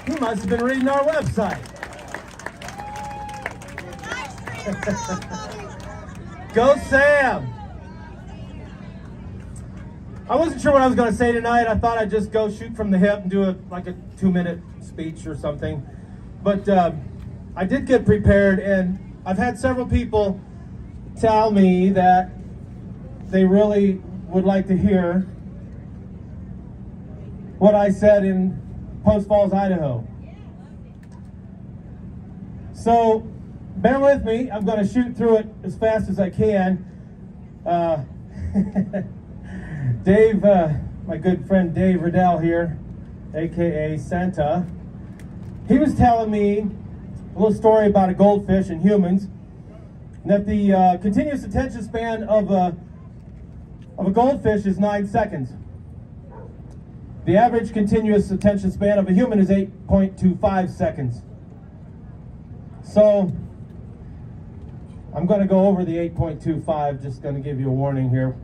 He must have been reading our website. Go Sam! I wasn't sure what I was going to say tonight. I thought I'd just go shoot from the hip and do a 2-minute speech or something. But I did get prepared, and I've had several people tell me that they really would like to hear what I said in Post Falls, Idaho. So bear with me. I'm going to shoot through it as fast as I can. Dave, my good friend Dave Riddell here, aka Santa, he was telling me a little story about a goldfish and humans, and that the continuous attention span of a goldfish is 9 seconds. The average continuous attention span of a human is 8.25 seconds. So I'm going to go over the 8.25, just going to give you a warning here.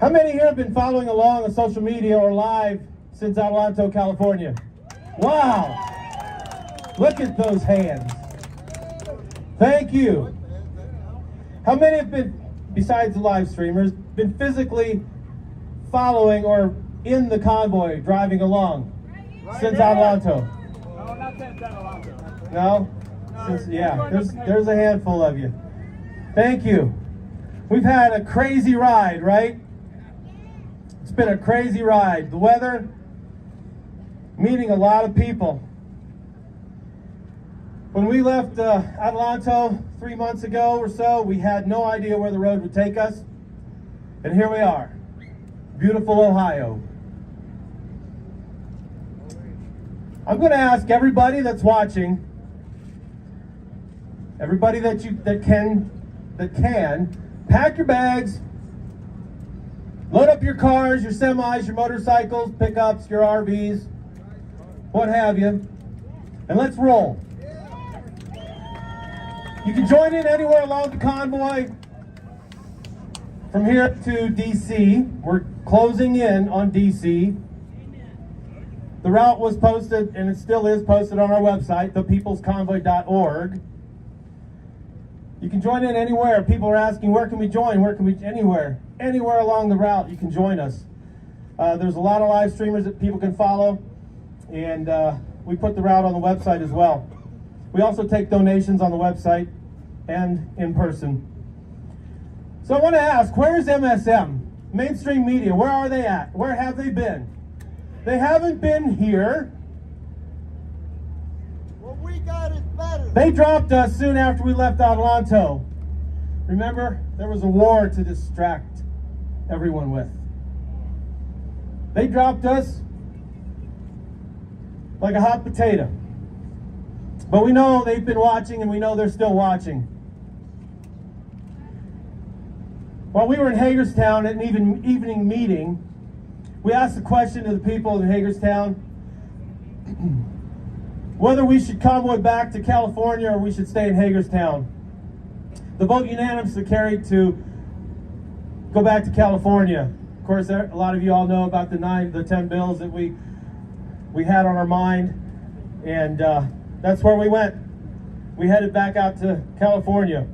How many here have been following along on social media or live since Adelanto, California? Wow! Look at those hands. Thank you. How many have been, besides the live streamers, been physically following or in the convoy driving along since Adelanto? No, not since Adelanto. No? Yeah, there's a handful of you. Thank you. We've had a crazy ride, right? It's been a crazy ride. The weather, meeting a lot of people. When we left Adelanto 3 months ago or so, we had no idea where the road would take us. And here we are. Beautiful Ohio. I'm going to ask everybody that's watching, everybody that can, pack your bags, load up your cars, your semis, your motorcycles, pickups, your RVs, what have you, and let's roll. You can join in anywhere along the convoy from here to DC. We're closing in on DC. The route was posted, and it still is posted on our website, thepeoplesconvoy.org. You can join in anywhere. People are asking, where can we join? Where can we? Anywhere. Anywhere along the route, you can join us. There's a lot of live streamers that people can follow, and we put the route on the website as well. We also take donations on the website and in person. So I want to ask, where's MSM? Mainstream media, where are they at? Where have they been? They haven't been here. What we got is better. They dropped us soon after we left Adelanto. Remember, there was a war to distract everyone with. They dropped us like a hot potato. But we know they've been watching, and we know they're still watching. While we were in Hagerstown at an evening meeting, we asked the question to the people in Hagerstown whether we should convoy back to California or we should stay in Hagerstown. The vote unanimously carried to go back to California. Of course, a lot of you all know about the 10 bills that we had on our mind, and that's where we went. We headed back out to California.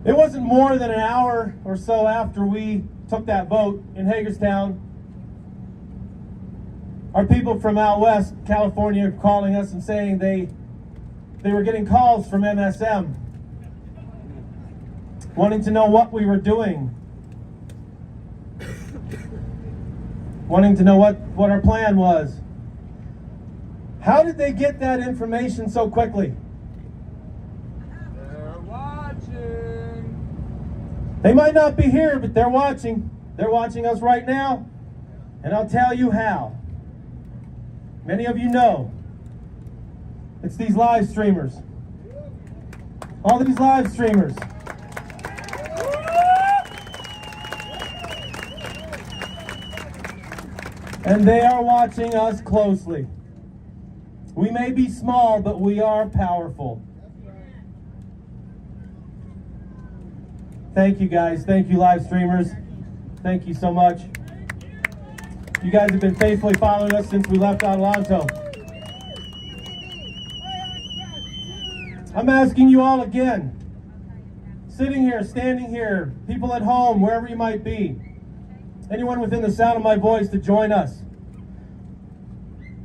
It wasn't more than an hour or so after we took that vote in Hagerstown. Our people from out west, California, calling us and saying they were getting calls from MSM. wanting to know what we were doing, wanting to know what our plan was. How did they get that information so quickly? They're watching. They might not be here, but they're watching. They're watching us right now, and I'll tell you how. Many of you know. It's these live streamers. All these live streamers. And they are watching us closely. We may be small, but we are powerful. Thank you guys. Thank you, live streamers. Thank you so much. You guys have been faithfully following us since we left Adelanto. I'm asking you all again, sitting here, standing here, people at home, wherever you might be, anyone within the sound of my voice, to join us.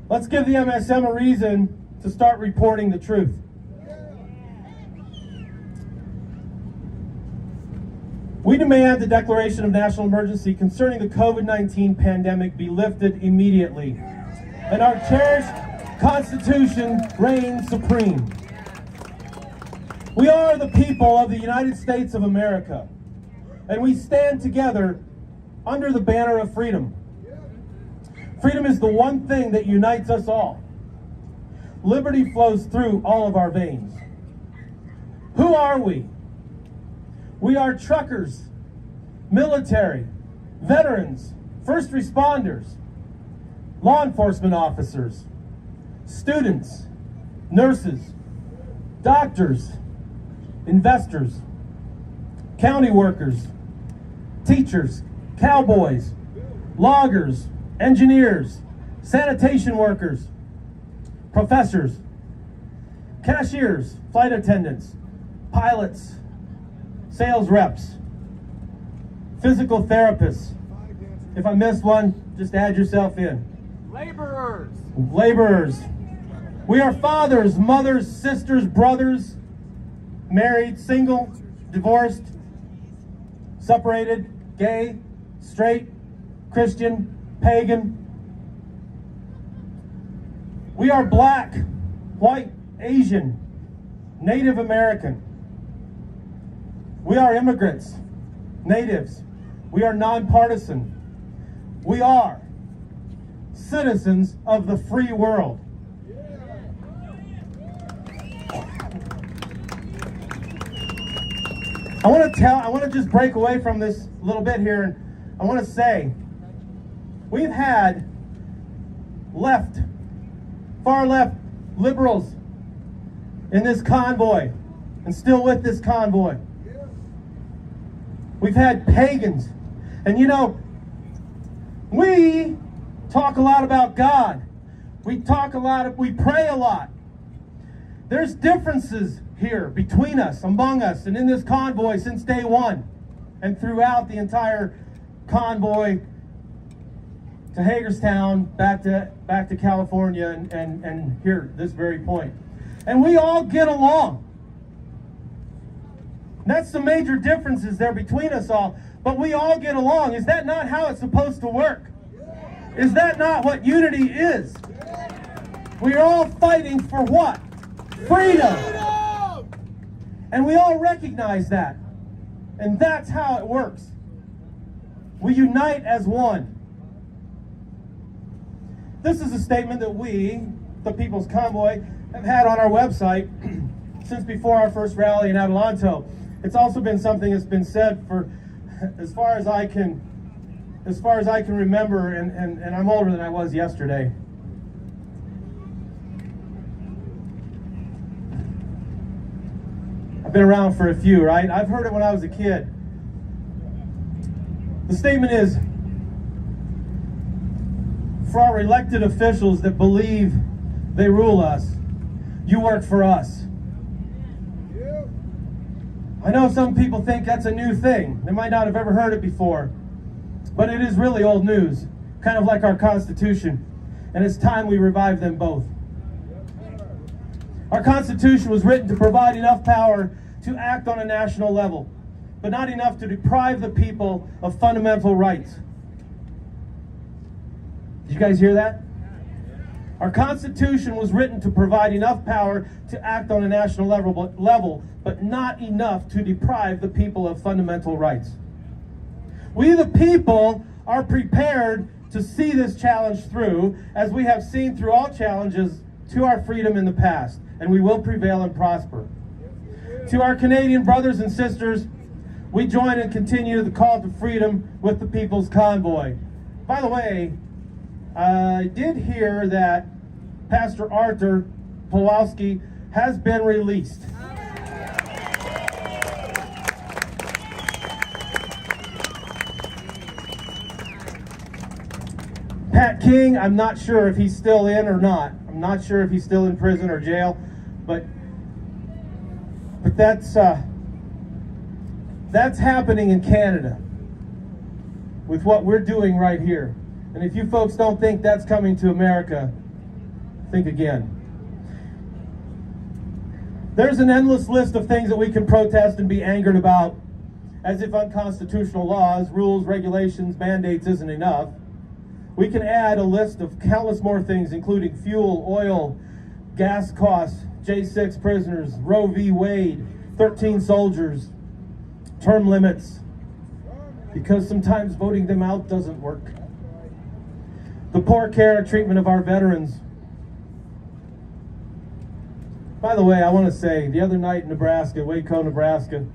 Let's give the MSM a reason to start reporting the truth. We demand the declaration of national emergency concerning the COVID-19 pandemic be lifted immediately, and our cherished Constitution reign supreme. We are the people of the United States of America, and we stand together under the banner of freedom. Freedom is the one thing that unites us all. Liberty flows through all of our veins. Who are we? We are truckers, military, veterans, first responders, law enforcement officers, students, nurses, doctors, investors, county workers, teachers, cowboys, loggers, engineers, sanitation workers, professors, cashiers, flight attendants, pilots, sales reps, physical therapists. If I missed one, just add yourself in. Laborers. Laborers. We are fathers, mothers, sisters, brothers, married, single, divorced, separated, gay, straight, Christian, pagan. We are black, white, Asian, Native American. We are immigrants, natives. We are nonpartisan. We are citizens of the free world. I want to just break away from this a little bit here, and I want to say we've had far left liberals in this convoy and still with this convoy. We've had pagans. And you know, we talk a lot about God. We pray a lot. There's differences here between us, among us, and in this convoy since day one and throughout the entire convoy to Hagerstown, back to California, and here, this very point. And we all get along. That's the major differences there between us all, but we all get along. Is that not how it's supposed to work? Is that not what unity is? We're all fighting for what? Freedom! And we all recognize that. And that's how it works. We unite as one. This is a statement that we, the People's Convoy, have had on our website since before our first rally in Adelanto. It's also been something that's been said for as far as I can remember, and I'm older than I was yesterday. I've been around for a few, right? I've heard it when I was a kid. The statement is, for our elected officials that believe they rule us, you work for us. I know some people think that's a new thing. They might not have ever heard it before. But it is really old news, kind of like our Constitution. And it's time we revive them both. Our Constitution was written to provide enough power to act on a national level. but not enough to deprive the people of fundamental rights. Did you guys hear that? Our Constitution was written to provide enough power to act on a national level, but not enough to deprive the people of fundamental rights. We the people are prepared to see this challenge through, as we have seen through all challenges to our freedom in the past, and we will prevail and prosper. To our Canadian brothers and sisters, we join and continue the call to freedom with the People's Convoy. By the way, I did hear that Pastor Arthur Pawlowski has been released. Pat King, I'm not sure if he's still in or not. I'm not sure if he's still in prison or jail, but that's happening in Canada with what we're doing right here. And if you folks don't think that's coming to America, think again. There's an endless list of things that we can protest and be angered about, as if unconstitutional laws, rules, regulations, mandates isn't enough. We can add a list of countless more things, including fuel, oil, gas costs, J6 prisoners, Roe v. Wade, 13 soldiers, term limits, because sometimes voting them out doesn't work. The poor care and treatment of our veterans. By the way, I want to say, the other night in Nebraska, Waco, Nebraska,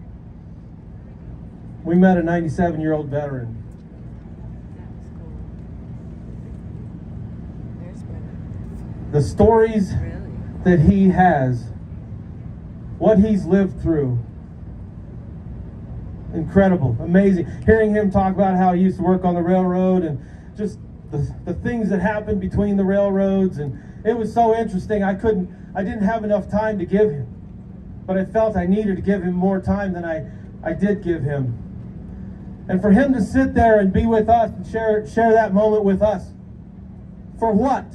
we met a 97-year-old veteran. The stories that he has, what he's lived through, incredible, amazing. Hearing him talk about how he used to work on the railroad and just the things that happened between the railroads, and it was so interesting. I didn't have enough time to give him, but I felt I needed to give him more time than I did give him. And for him to sit there and be with us and share that moment with us, for what?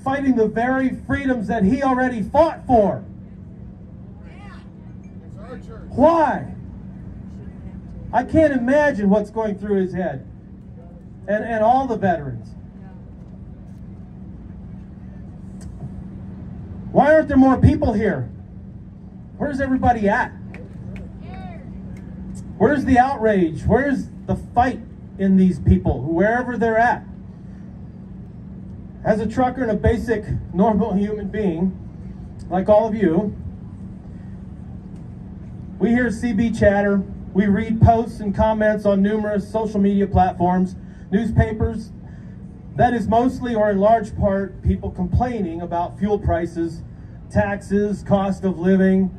Fighting the very freedoms that he already fought for. Why? I can't imagine what's going through his head. And all the veterans. Why aren't there more people here? Where's everybody at? Where's the outrage? Where's the fight in these people, wherever they're at? As a trucker and a basic, normal human being, like all of you, we hear CB chatter, we read posts and comments on numerous social media platforms, newspapers. That is mostly or in large part people complaining about fuel prices, taxes, cost of living,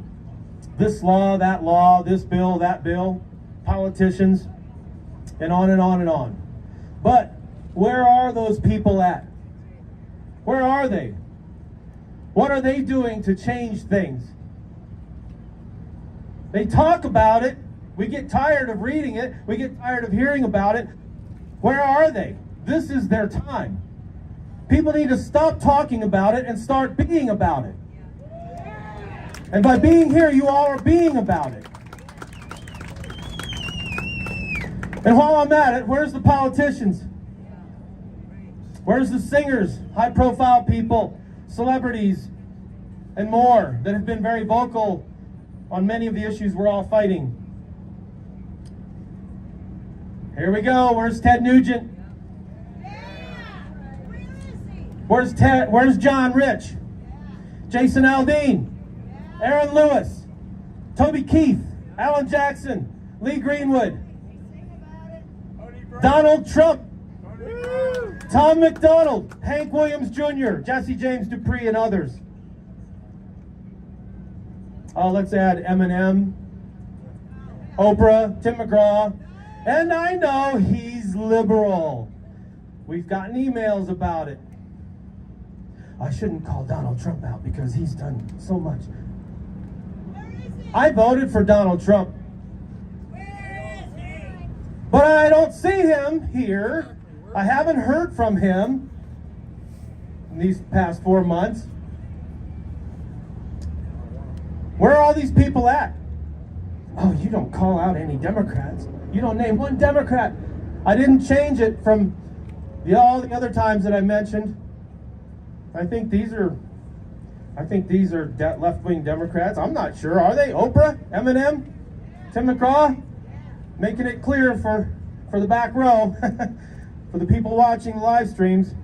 this law, this bill, that bill, politicians, and on and on and on. But where are those people at? Where are they? What are they doing to change things? They talk about it. We get tired of reading it. We get tired of hearing about it. Where are they? This is their time. People need to stop talking about it and start being about it. And by being here, you all are being about it. And while I'm at it, where's the politicians? Where's the singers, high-profile people, celebrities, and more that have been very vocal on many of the issues we're all fighting? Here we go. Where's Ted Nugent? Where's John Rich? Jason Aldean? Aaron Lewis? Toby Keith? Alan Jackson? Lee Greenwood? Donald Trump? Tom McDonald? Hank Williams Jr., Jesse James Dupree, and others. Let's add Eminem, Oprah, Tim McGraw, and I know he's liberal. We've gotten emails about it. I shouldn't call Donald Trump out because he's done so much. I voted for Donald Trump. But I don't see him here. I haven't heard from him in these past 4 months. Where are all these people at? Oh, you don't call out any Democrats. You don't name one Democrat. I didn't change it from all the other times that I mentioned. I think these are left-wing Democrats. I'm not sure. Are they? Oprah? Eminem? Tim McGraw? Making it clear for the back row, for the people watching the live streams.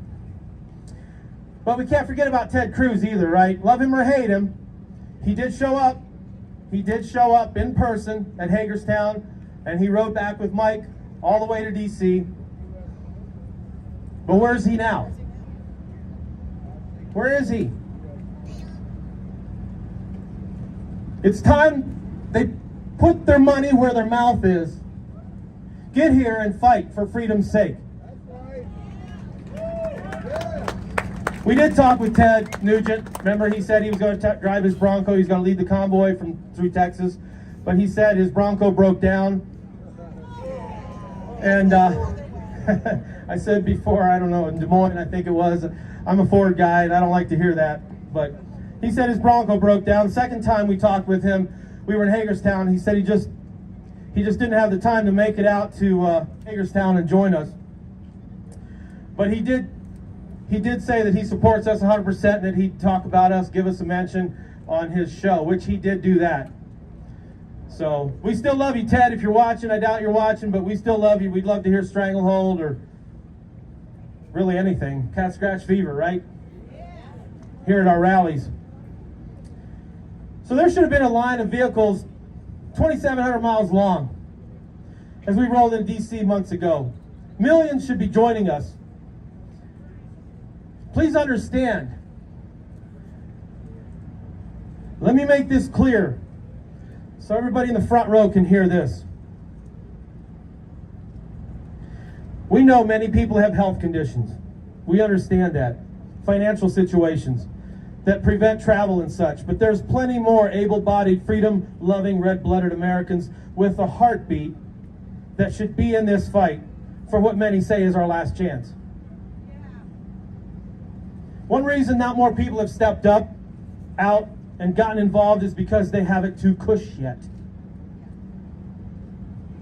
But we can't forget about Ted Cruz either, right? Love him or hate him, he did show up. He did show up in person at Hagerstown, and he rode back with Mike all the way to D.C. But where's he now? Where is he? It's time they put their money where their mouth is. Get here and fight for freedom's sake. We did talk with Ted Nugent. Remember, he said he was going to drive his Bronco. He's going to lead the convoy through Texas. But he said his Bronco broke down. And I said before, I don't know, in Des Moines, I think it was, I'm a Ford guy, and I don't like to hear that. But he said his Bronco broke down. The second time we talked with him, we were in Hagerstown. He said he just didn't have the time to make it out to Hagerstown and join us. But he did say that he supports us 100% and that he'd talk about us, give us a mention on his show, which he did do that. So we still love you, Ted, if you're watching. I doubt you're watching, but we still love you. We'd love to hear Stranglehold or really anything. Cat Scratch Fever, right? Here at our rallies. So there should have been a line of vehicles 2,700 miles long as we rolled into D.C. months ago. Millions should be joining us. Please understand. Let me make this clear so everybody in the front row can hear this. We know many people have health conditions. We understand that. Financial situations that prevent travel and such. But there's plenty more able-bodied, freedom-loving, red-blooded Americans with a heartbeat that should be in this fight for what many say is our last chance. One reason not more people have stepped up, out, and gotten involved is because they have it too cush yet.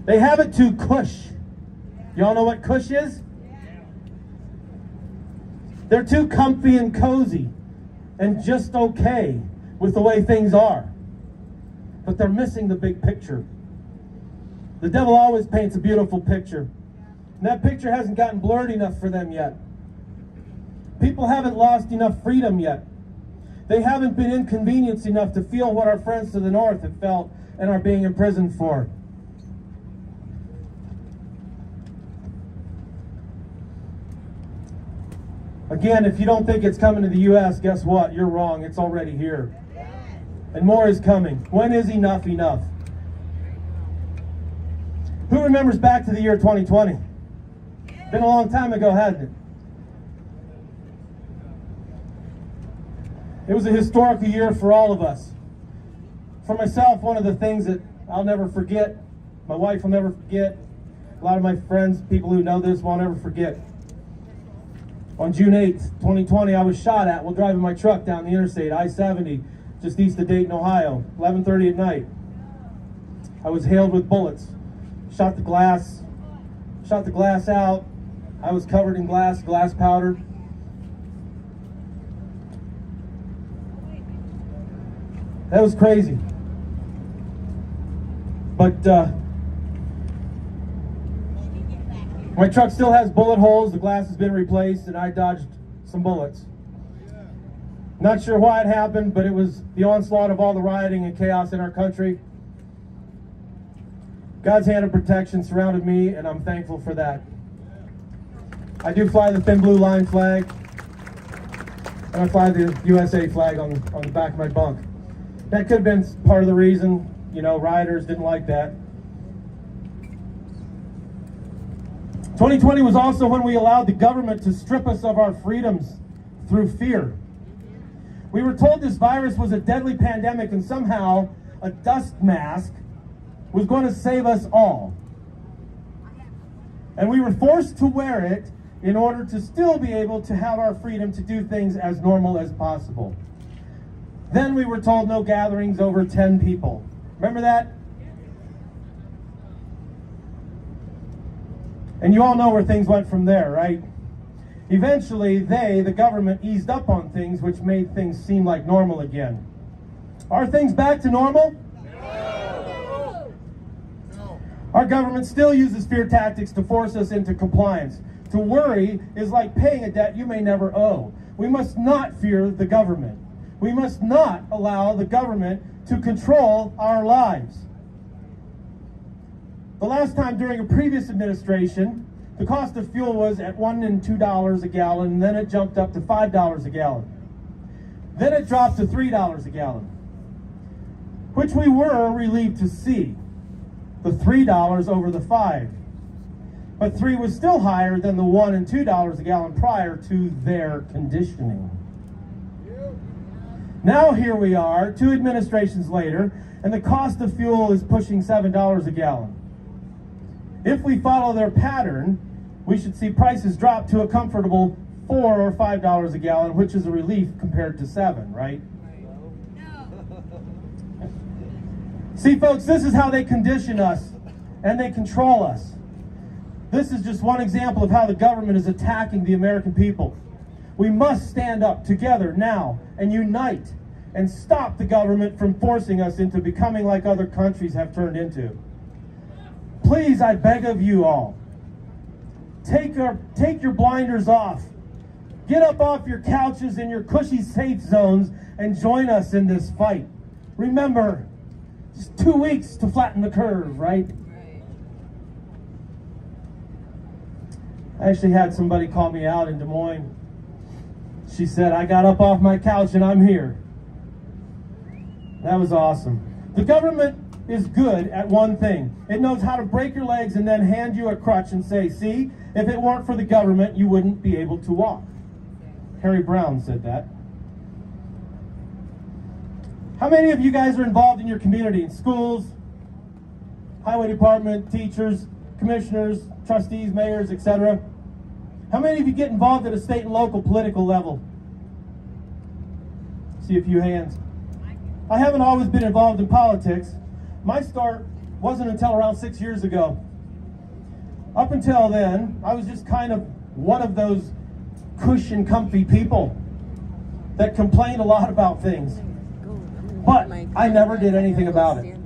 They have it too cush. Y'all know what cush is? They're too comfy and cozy and just okay with the way things are. But they're missing the big picture. The devil always paints a beautiful picture. And that picture hasn't gotten blurred enough for them yet. People haven't lost enough freedom yet. They haven't been inconvenienced enough to feel what our friends to the north have felt and are being imprisoned for. Again, if you don't think it's coming to the U.S., guess what? You're wrong. It's already here. And more is coming. When is enough enough? Who remembers back to the year 2020? Been a long time ago, hasn't it? It was a historical year for all of us. For myself, one of the things that I'll never forget, my wife will never forget, a lot of my friends, people who know this, won't ever forget. On June 8th, 2020, I was shot at while driving my truck down the interstate, I-70, just east of Dayton, Ohio, 11:30 at night. I was hailed with bullets. Shot the glass out. I was covered in glass powder. That was crazy. But my truck still has bullet holes. The glass has been replaced, and I dodged some bullets. Not sure why it happened, but it was the onslaught of all the rioting and chaos in our country. God's hand of protection surrounded me, and I'm thankful for that. I do fly the thin blue line flag, and I fly the USA flag on the back of my bunk. That could have been part of the reason, rioters didn't like that. 2020 was also when we allowed the government to strip us of our freedoms through fear. We were told this virus was a deadly pandemic and somehow a dust mask was going to save us all. And we were forced to wear it in order to still be able to have our freedom to do things as normal as possible. Then we were told no gatherings over 10 people. Remember that? And you all know where things went from there, right? Eventually, the government, eased up on things, which made things seem like normal again. Are things back to normal? No. Our government still uses fear tactics to force us into compliance. To worry is like paying a debt you may never owe. We must not fear the government. We must not allow the government to control our lives. The last time during a previous administration, the cost of fuel was at $1 and $2 a gallon, and then it jumped up to $5 a gallon. Then it dropped to $3 a gallon, which we were relieved to see. The $3 over the $5. But 3 was still higher than the $1 and $2 a gallon prior to their conditioning. Now here we are, 2 administrations later, and the cost of fuel is pushing $7 a gallon. If we follow their pattern, we should see prices drop to a comfortable $4 or $5 a gallon, which is a relief compared to $7, right? See, folks, this is how they condition us and they control us. This is just one example of how the government is attacking the American people. We must stand up together now and unite and stop the government from forcing us into becoming like other countries have turned into. Please, I beg of you all, take your blinders off. Get up off your couches and your cushy safe zones and join us in this fight. Remember, just 2 weeks to flatten the curve, right? I actually had somebody call me out in Des Moines. She said, I got up off my couch and I'm here. That was awesome. The government is good at one thing. It knows how to break your legs and then hand you a crutch and say, see, if it weren't for the government, you wouldn't be able to walk. Harry Brown said that. How many of you guys are involved in your community, in schools, highway department, teachers, commissioners, trustees, mayors, etc.? How many of you get involved at a state and local political level? See a few hands. I haven't always been involved in politics. My start wasn't until around 6 years ago. Up until then, I was just kind of one of those cushion comfy people that complained a lot about things. But I never did anything about it.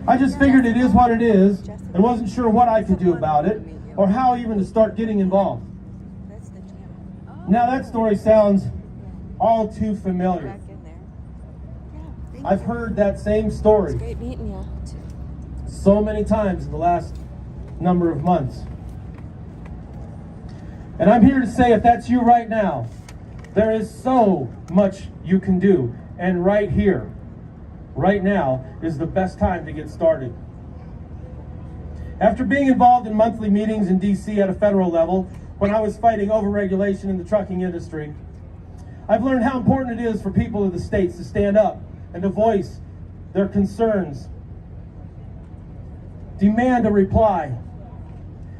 I just figured it is what it is and wasn't sure what I could do about it or how even to start getting involved. Now that story sounds all too familiar. I've heard that same story so many times in the last number of months. And I'm here to say, if that's you right now, there is so much you can do. And right here, right now, is the best time to get started. After being involved in monthly meetings in D.C. at a federal level, when I was fighting overregulation in the trucking industry, I've learned how important it is for people of the states to stand up and to voice their concerns, demand a reply.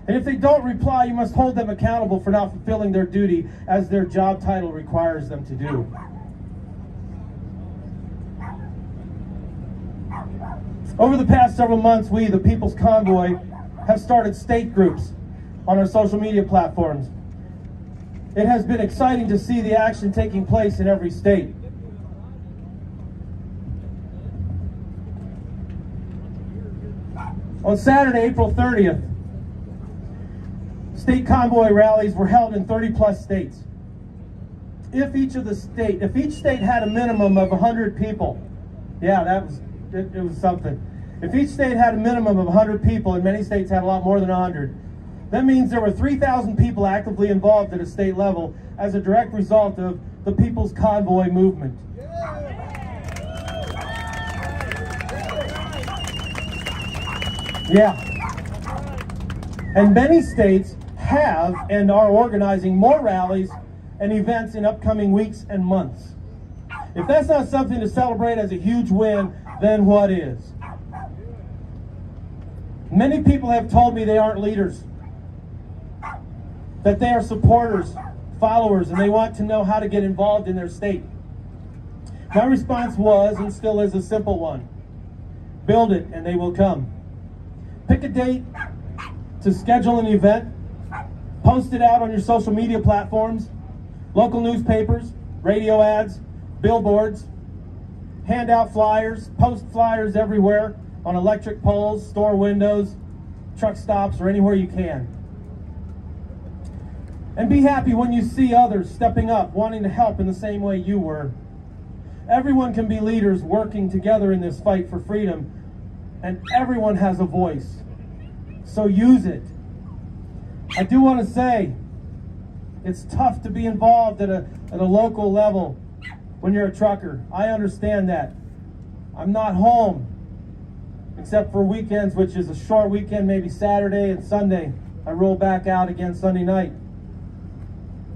And if they don't reply, you must hold them accountable for not fulfilling their duty as their job title requires them to do. Over the past several months, we, the People's Convoy, have started state groups on our social media platforms. It has been exciting to see the action taking place in every state. On Saturday, April 30th, state convoy rallies were held in 30-plus states. If each state had a minimum of 100 people, yeah, it was something. If each state had a minimum of 100 people, and many states had a lot more than 100, that means there were 3,000 people actively involved at a state level as a direct result of the People's Convoy movement. Yeah. And many states have and are organizing more rallies and events in upcoming weeks and months. If that's not something to celebrate as a huge win, then what is? Many people have told me they aren't leaders, that they are supporters, followers, and they want to know how to get involved in their state. My response was, and still is, a simple one. Build it and they will come. Pick a date to schedule an event, post it out on your social media platforms, local newspapers, radio ads, billboards, hand out flyers, post flyers everywhere on electric poles, store windows, truck stops, or anywhere you can. And be happy when you see others stepping up, wanting to help in the same way you were. Everyone can be leaders working together in this fight for freedom, and everyone has a voice. So use it. I do want to say, it's tough to be involved at a local level when you're a trucker. I understand that. I'm not home, except for weekends, which is a short weekend, maybe Saturday and Sunday. I roll back out again Sunday night.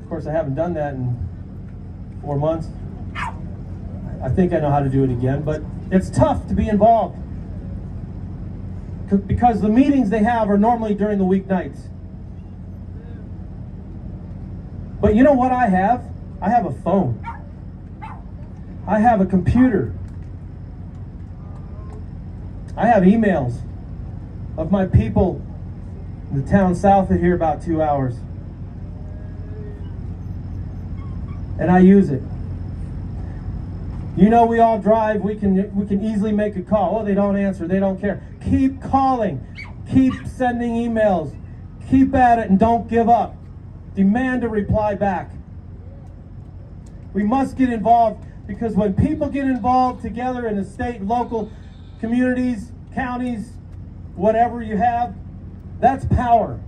Of course, I haven't done that in 4 months. I think I know how to do it again, but it's tough to be involved because the meetings they have are normally during the weeknights. But you know what I have? I have a phone. I have a computer. I have emails of my people in the town south of here, about 2 hours. And I use it. You know, we all drive, we can easily make a call. Oh, they don't answer, they don't care. Keep calling, keep sending emails, keep at it and don't give up. Demand a reply back. We must get involved, because when people get involved together in the state, local communities, counties, whatever you have, that's power.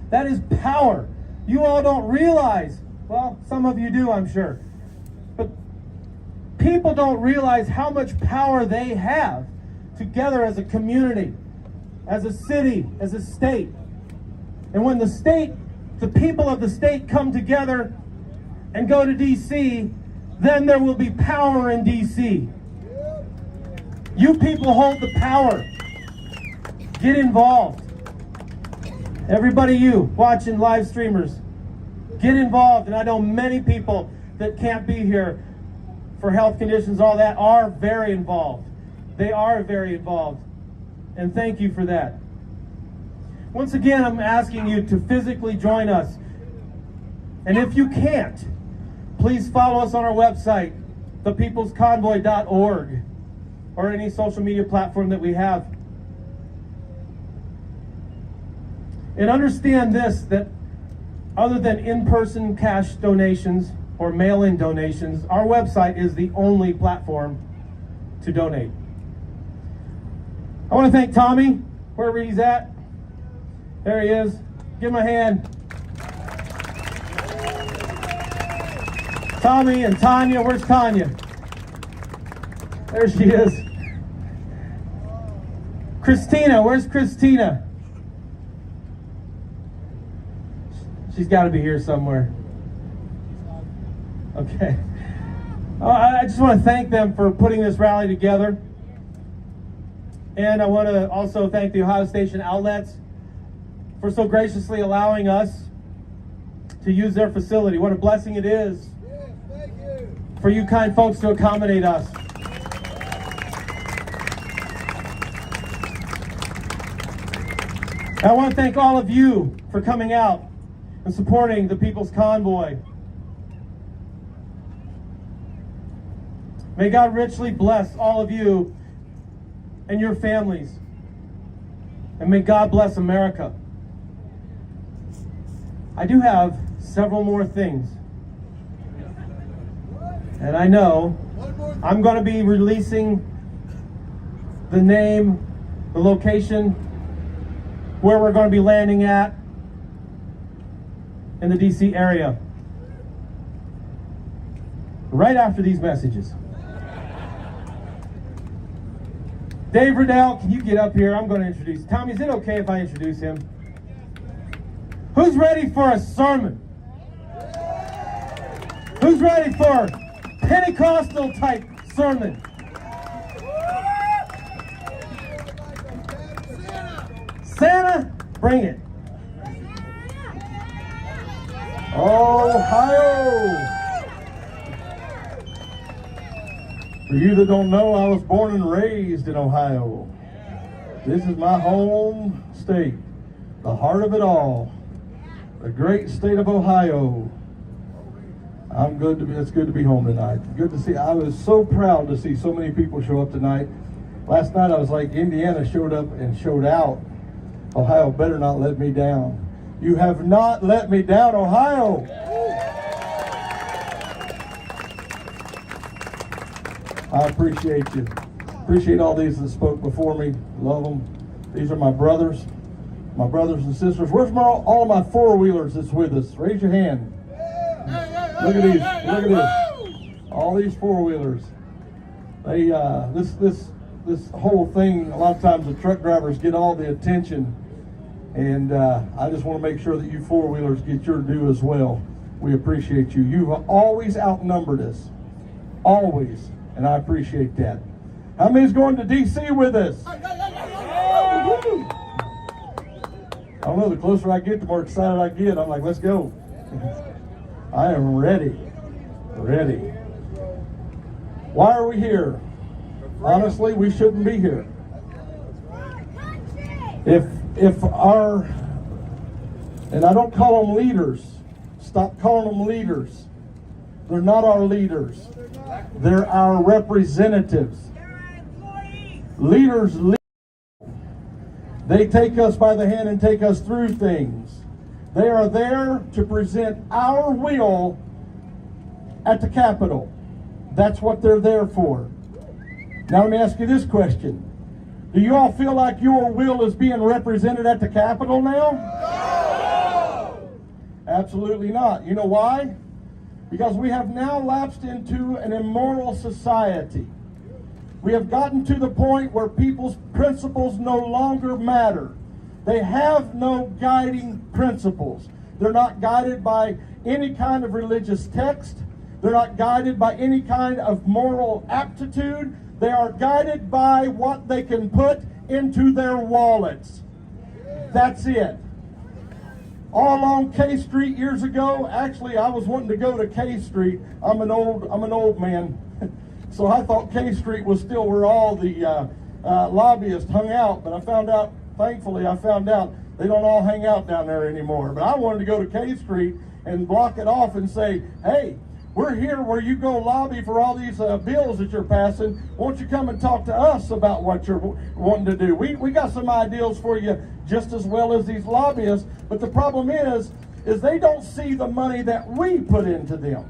That is power. You all don't realize, well, some of you do, I'm sure, but people don't realize how much power they have together as a community, as a city, as a state. And when the people of the state come together and go to D.C., then there will be power in D.C. You people hold the power. Get involved. Everybody, you watching, live streamers, get involved. And I know many people that can't be here for health conditions, all that, are very involved. They are very involved. And thank you for that. Once again, I'm asking you to physically join us. And if you can't, please follow us on our website, thepeoplesconvoy.org, or any social media platform that we have. And understand this, that other than in-person cash donations or mail-in donations, our website is the only platform to donate. I want to thank Tommy, wherever he's at. There he is. Give him a hand. Tommy and Tanya. Where's Tanya? There she is. Christina. Where's Christina? She's got to be here somewhere. Okay. I just want to thank them for putting this rally together. And I want to also thank the Ohio Station outlets for so graciously allowing us to use their facility. What a blessing it is for you kind folks to accommodate us. I want to thank all of you for coming out and supporting the People's Convoy. May God richly bless all of you and your families. And may God bless America. I do have several more things. And I know I'm going to be releasing the name, the location, where we're going to be landing at in the DC area right after these messages. Dave Riddell, can you get up here? I'm going to introduce. Tommy, is it okay if I introduce him? Who's ready for a sermon? Who's ready for Pentecostal type sermon? Santa, bring it. Ohio. For you that don't know, I was born and raised in Ohio. This is my home state. the heart of it all, the great state of Ohio. It's good to be home tonight. Good to see. I was so proud to see so many people show up tonight. Last night I was like, Indiana showed up and showed out. Ohio better not let me down. You have not let me down, Ohio. I appreciate you. Appreciate all these that spoke before me. Love them. These are my brothers and sisters. Where's all of my four-wheelers that's with us? Raise your hand. Look at these. Look at this. All these four-wheelers. They this whole thing. A lot of times the truck drivers get all the attention, and I just want to make sure that you four-wheelers get your due as well. We appreciate you. You've always outnumbered us, always, and I appreciate that. How many's going to D.C. with us? I don't know. The closer I get, the more excited I get. I'm like, let's go. I am ready. Ready. Why are we here? Honestly, we shouldn't be here. If our, and I don't call them leaders. Stop calling them leaders. They're not our leaders. They're our representatives. Leaders lead. They take us by the hand and take us through things. They are there to present our will at the Capitol. That's what they're there for. Now let me ask you this question. Do you all feel like your will is being represented at the Capitol now? No! Absolutely not. You know why? Because we have now lapsed into an immoral society. We have gotten to the point where people's principles no longer matter. They have no guiding principles. They're not guided by any kind of religious text. They're not guided by any kind of moral aptitude. They are guided by what they can put into their wallets. That's it. All along K Street years ago, actually I was wanting to go to K Street. I'm an old man. So I thought K Street was still where all the lobbyists hung out, but I found out, thankfully, they don't all hang out down there anymore. But I wanted to go to K Street and block it off and say, hey, we're here where you go lobby for all these bills that you're passing. Won't you come and talk to us about what you're wanting to do? We got some ideals for you just as well as these lobbyists, but the problem is they don't see the money that we put into them.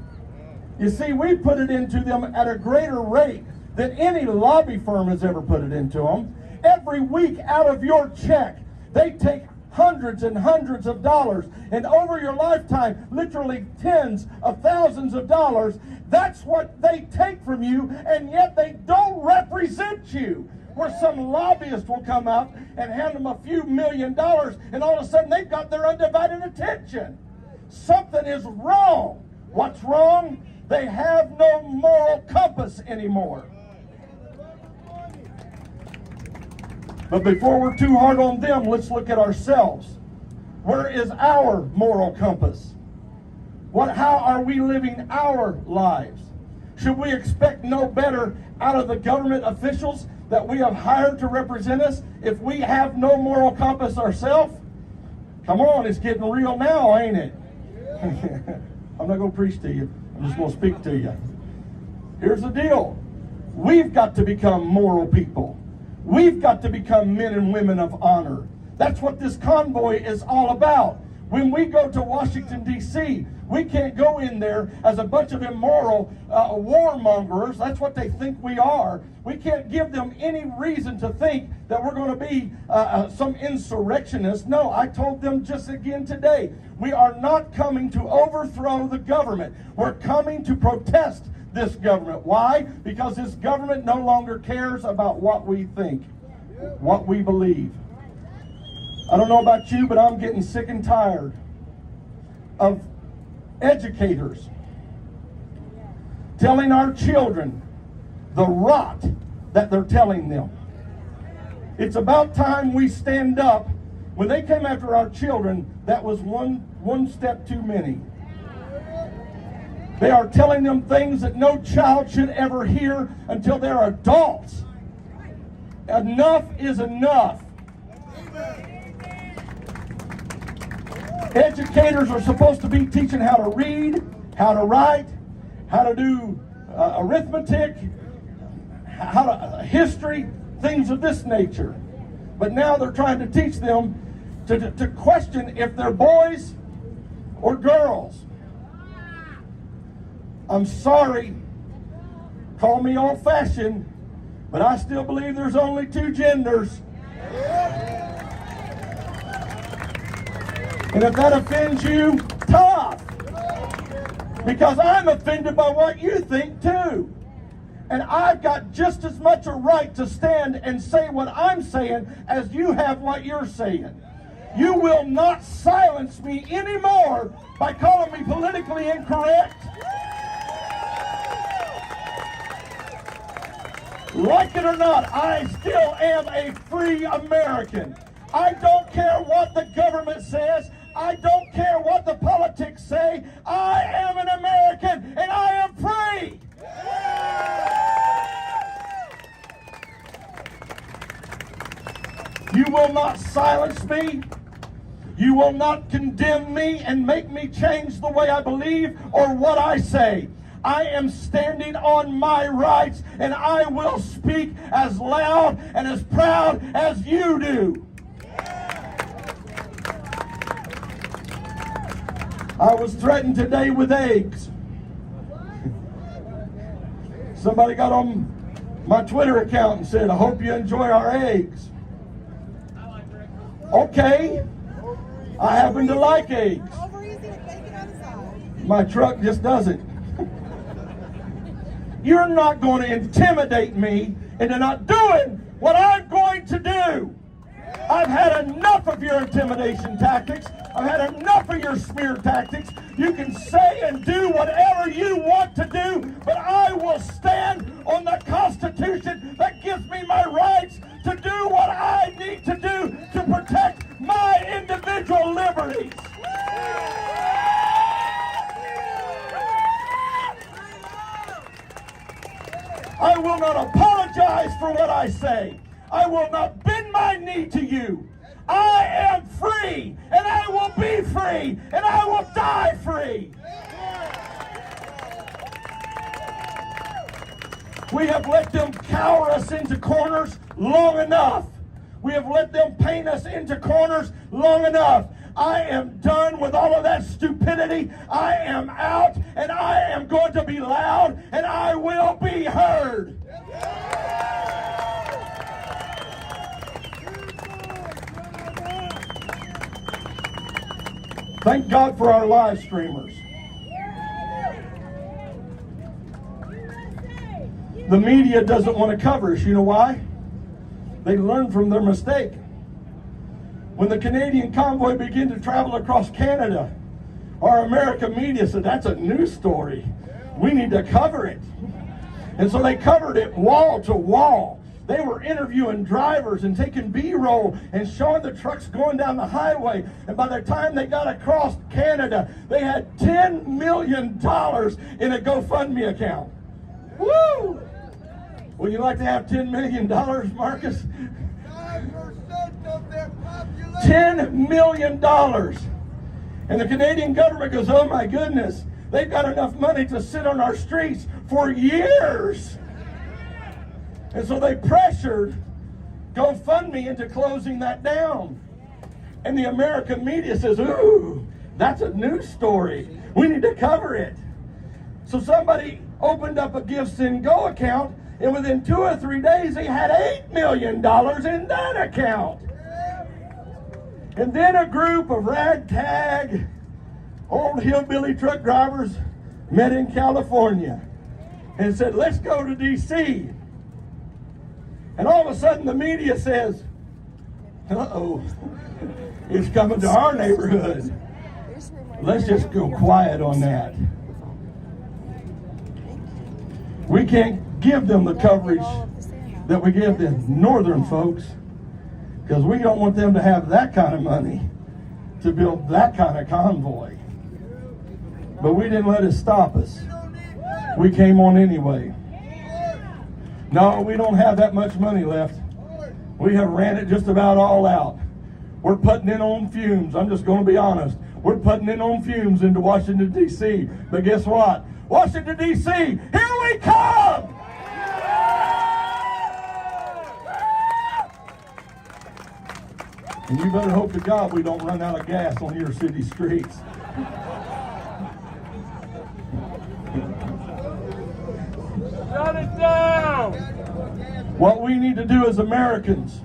You see, we put it into them at a greater rate than any lobby firm has ever put it into them. Every week out of your check, they take hundreds and hundreds of dollars, and over your lifetime, literally tens of thousands of dollars. That's what they take from you, and yet they don't represent you. Where some lobbyist will come out and hand them a few $1 million, and all of a sudden they've got their undivided attention. Something is wrong. What's wrong? They have no moral compass anymore. But before we're too hard on them, let's look at ourselves. Where is our moral compass? How are we living our lives? Should we expect no better out of the government officials that we have hired to represent us if we have no moral compass ourselves? Come on, it's getting real now, ain't it? I'm not going to preach to you. I'm just going to speak to you. Here's the deal. We've got to become moral people. We've got to become men and women of honor. That's what this convoy is all about. When we go to Washington, D.C., we can't go in there as a bunch of immoral warmongers. That's what they think we are. We can't give them any reason to think that we're going to be some insurrectionists. No, I told them just again today, we are not coming to overthrow the government. We're coming to protest this government. Why? Because this government no longer cares about what we think, what we believe. I don't know about you, but I'm getting sick and tired of educators telling our children the rot that they're telling them. It's about time we stand up. When they came after our children, that was one step too many. They are telling them things that no child should ever hear until they're adults. Enough is enough. Educators are supposed to be teaching how to read, how to write, how to do arithmetic, how to history, things of this nature. But now they're trying to teach them to question if they're boys or girls. I'm sorry, call me old-fashioned, but I still believe there's only two genders. And if that offends you, tough. Because I'm offended by what you think too. And I've got just as much a right to stand and say what I'm saying as you have what you're saying. You will not silence me anymore by calling me politically incorrect. Like it or not, I still am a free American. I don't care what the government says. I don't care what the politics say. I am an American and I am free. You will not silence me. You will not condemn me and make me change the way I believe or what I say. I am standing on my rights, and I will speak as loud and as proud as you do. I was threatened today with eggs. Somebody got on my Twitter account and said, I hope you enjoy our eggs. Okay, I happen to like eggs. My truck just doesn't. You're not going to intimidate me into not doing what I'm going to do. I've had enough of your intimidation tactics. I've had enough of your smear tactics. You can say and do whatever you want to do, but I will stand on the Constitution that gives me my rights to do what I need to do to protect my individual liberties. I will not apologize for what I say. I will not bend my knee to you. I am free, and I will be free, and I will die free. We have let them cower us into corners long enough. We have let them paint us into corners long enough. I am done with all of that stupidity. I am out, and I am going to be loud, and I will be heard. Thank God for our live streamers. The media doesn't want to cover us. You know why? They learned from their mistake. When the Canadian convoy began to travel across Canada, our American media said, that's a news story. We need to cover it. And so they covered it wall to wall. They were interviewing drivers and taking B-roll and showing the trucks going down the highway. And by the time they got across Canada, they had $10 million in a GoFundMe account. Woo! Would you like to have $10 million, Marcus? 5% of their population. $10 million. And the Canadian government goes, oh my goodness, they've got enough money to sit on our streets for years. And so they pressured GoFundMe into closing that down. And the American media says, ooh, that's a news story. We need to cover it. So somebody opened up a Give, Send, Go account, and within 2 or 3 days, he had $8 million in that account. And then a group of ragtag, old hillbilly truck drivers met in California and said, let's go to D.C. And all of a sudden the media says, uh-oh, it's coming to our neighborhood. Let's just go quiet on that. We can't give them the coverage that we give the northern folks because we don't want them to have that kind of money to build that kind of convoy. But we didn't let it stop us. We came on anyway. No, we don't have that much money left. We have ran it just about all out. We're putting in on fumes. I'm just going to be honest. We're putting in on fumes into Washington, D.C. But guess what? Washington, D.C., here we come! And you better hope to God we don't run out of gas on your city streets. Shut it down! What we need to do as Americans,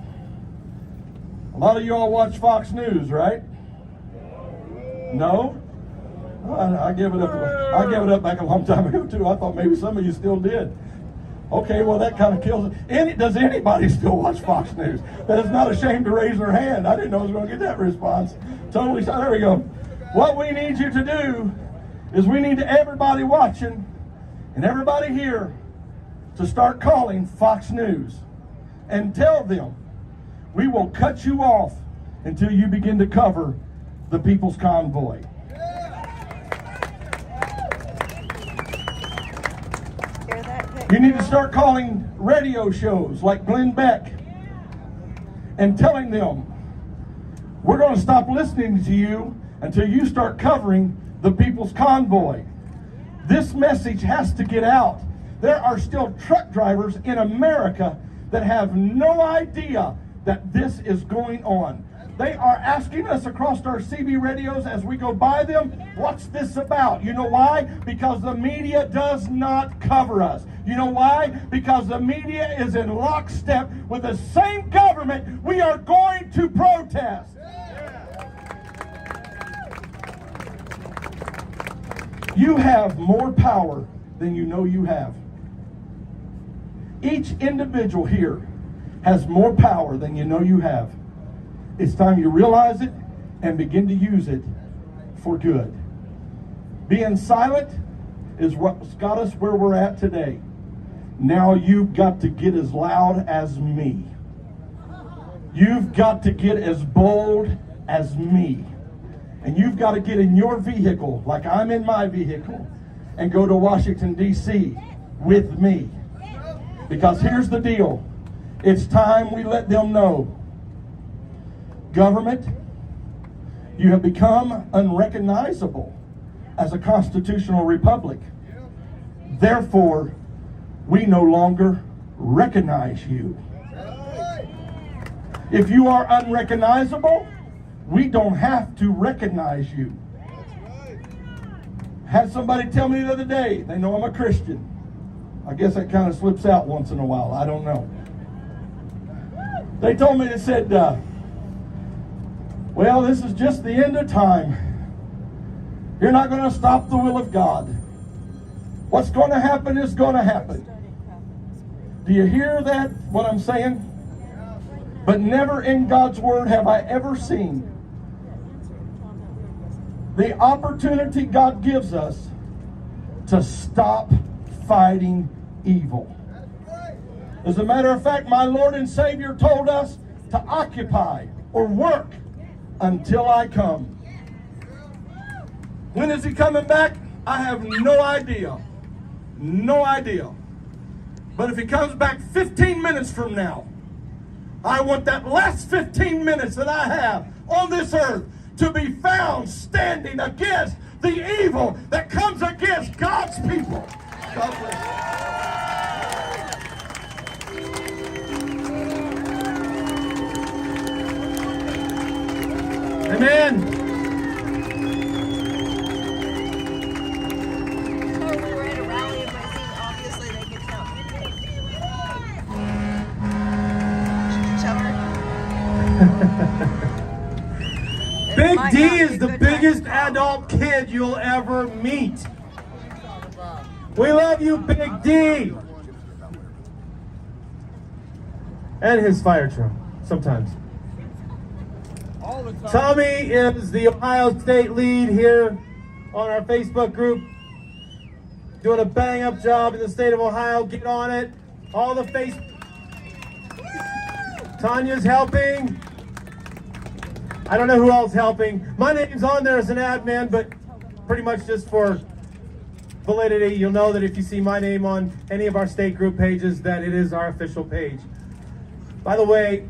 a lot of you all watch Fox News, right? No? I gave it up. I gave it up back a long time ago too. I thought maybe some of you still did. Okay, well that kind of kills it. Does anybody still watch Fox News that is not ashamed to raise their hand? I didn't know I was going to get that response. Totally. There we go. What we need you to do is we need everybody watching and everybody here to start calling Fox News and tell them we will cut you off until you begin to cover the People's Convoy. Hear that, Vic? You need to start calling radio shows like Glenn Beck and telling them we're going to stop listening to you until you start covering the People's Convoy. This message has to get out. There are still truck drivers in America that have no idea that this is going on. They are asking us across our CB radios as we go by them, what's this about? You know why? Because the media does not cover us. You know why? Because the media is in lockstep with the same government we are going to protest. You have more power than you know you have. Each individual here has more power than you know you have. It's time you realize it and begin to use it for good. Being silent is what's got us where we're at today. Now you've got to get as loud as me. You've got to get as bold as me. And you've got to get in your vehicle, like I'm in my vehicle, and go to Washington, D.C. with me. Because here's the deal. It's time we let them know. Government, you have become unrecognizable as a constitutional republic. Therefore, we no longer recognize you. If you are unrecognizable, we don't have to recognize you. Had somebody tell me the other day, they know I'm a Christian. I guess that kind of slips out once in a while. I don't know. They told me, they said, well, this is just the end of time. You're not going to stop the will of God. What's going to happen is going to happen. Do you hear that, what I'm saying? But never in God's word have I ever seen the opportunity God gives us to stop fighting evil. As a matter of fact, my Lord and Savior told us to occupy or work until I come. When is he coming back? I have no idea. No idea. But if he comes back 15 minutes from now, I want that last 15 minutes that I have on this earth to be found standing against the evil that comes against God's people. God bless you. Amen. So we were at a rally and I think obviously they could tell. Big D is the biggest adult kid you'll ever meet. We love you, Big D. And his fire truck, sometimes. All the time. Tommy is the Ohio State lead here on our Facebook group. Doing a bang-up job in the state of Ohio. Get on it. All the face. Tanya's helping. I don't know who else helping. My name's on there as an admin, but pretty much just for validity, you'll know that if you see my name on any of our state group pages, that it is our official page. By the way,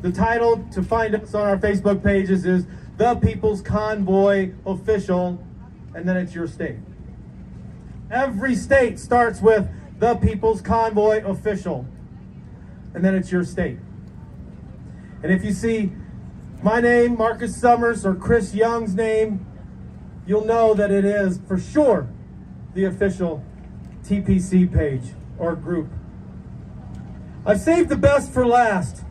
The title to find us on our Facebook pages is The People's Convoy Official, and then it's your state. Every state starts with The People's Convoy Official, and then it's your state. And if you see my name, Marcus Summers, or Chris Young's name, you'll know that it is for sure the official TPC page or group. I've saved the best for last.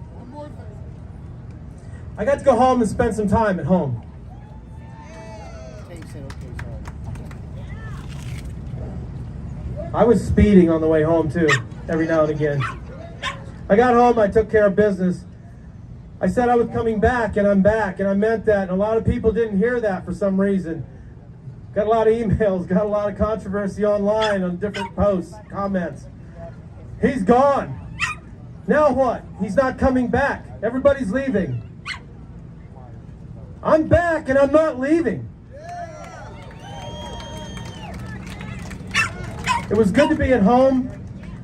I got to go home and spend some time at home. I was speeding on the way home too, every now and again. I got home, I took care of business. I said I was coming back, and I'm back, and I meant that. And a lot of people didn't hear that for some reason. Got a lot of emails, got a lot of controversy online on different posts, comments. He's gone. Now what? He's not coming back. Everybody's leaving. I'm back, and I'm not leaving. It was good to be at home.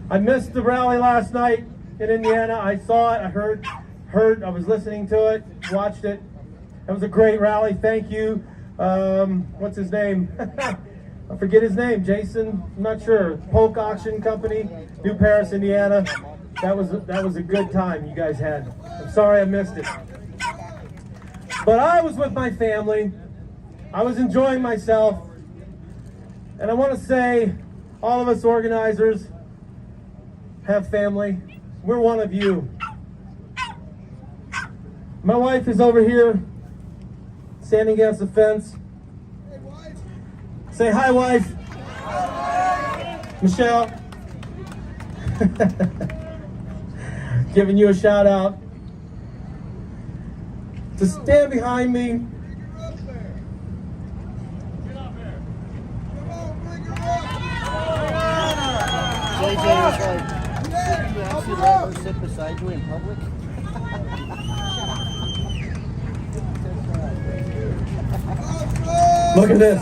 I missed the rally last night in Indiana. I saw it, I heard, I was listening to it, watched it. It was a great rally. Thank you. What's his name? I forget his name. Jason, I'm not sure. Polk Auction Company, New Paris, Indiana. That was a good time you guys had. I'm sorry I missed it. But I was with my family. I was enjoying myself. And I want to say, all of us organizers have family. We're one of you. My wife is over here, standing against the fence. Say hi, wife. Michelle. Giving you a shout out. To stand behind me. JJ was like, "Did you actually let her sit beside you in public?" Look at this.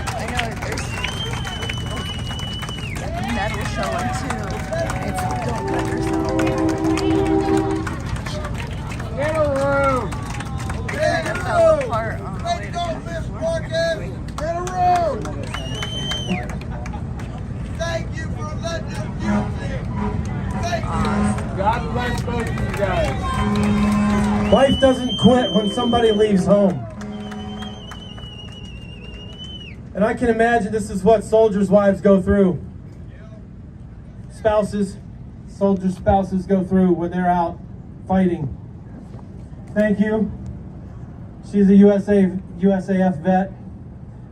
I know there's metal showing too. It's don't cut yourself. Get a room. It kind of fell apart on the way Let's to go, Miss Morgan! Get a room! Thank you for letting us use it. Thank you. God bless both of you guys. Life doesn't quit when somebody leaves home. And I can imagine this is what soldiers' wives go through. Soldiers' spouses go through when they're out fighting. Thank you. She's a USAF vet.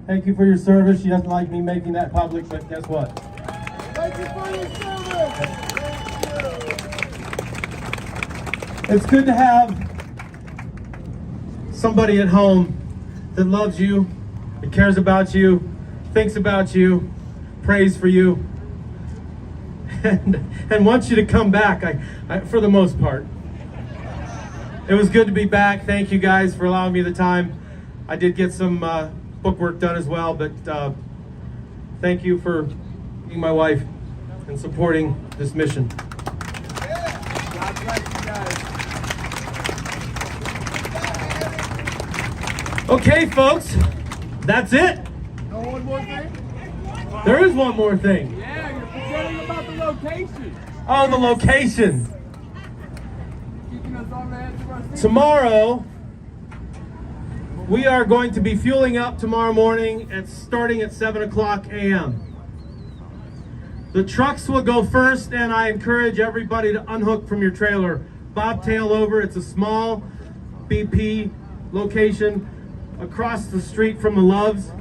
Thank you for your service. She doesn't like me making that public, but guess what? Thank you for your service. It's good to have somebody at home that loves you, that cares about you, thinks about you, prays for you, and wants you to come back, I for the most part. It was good to be back. Thank you guys for allowing me the time. I did get some book work done as well, but thank you for being my wife and supporting this mission. God bless you guys. Okay, folks, that's it. Know one more thing? There is one more thing. Yeah, you're forgetting about the location. Oh, the location. Keeping us on the edge of our seat. Tomorrow, we are going to be fueling up tomorrow morning starting at 7 o'clock a.m. The trucks will go first, and I encourage everybody to unhook from your trailer. Bobtail over. It's a small BP location across the street from the Loves.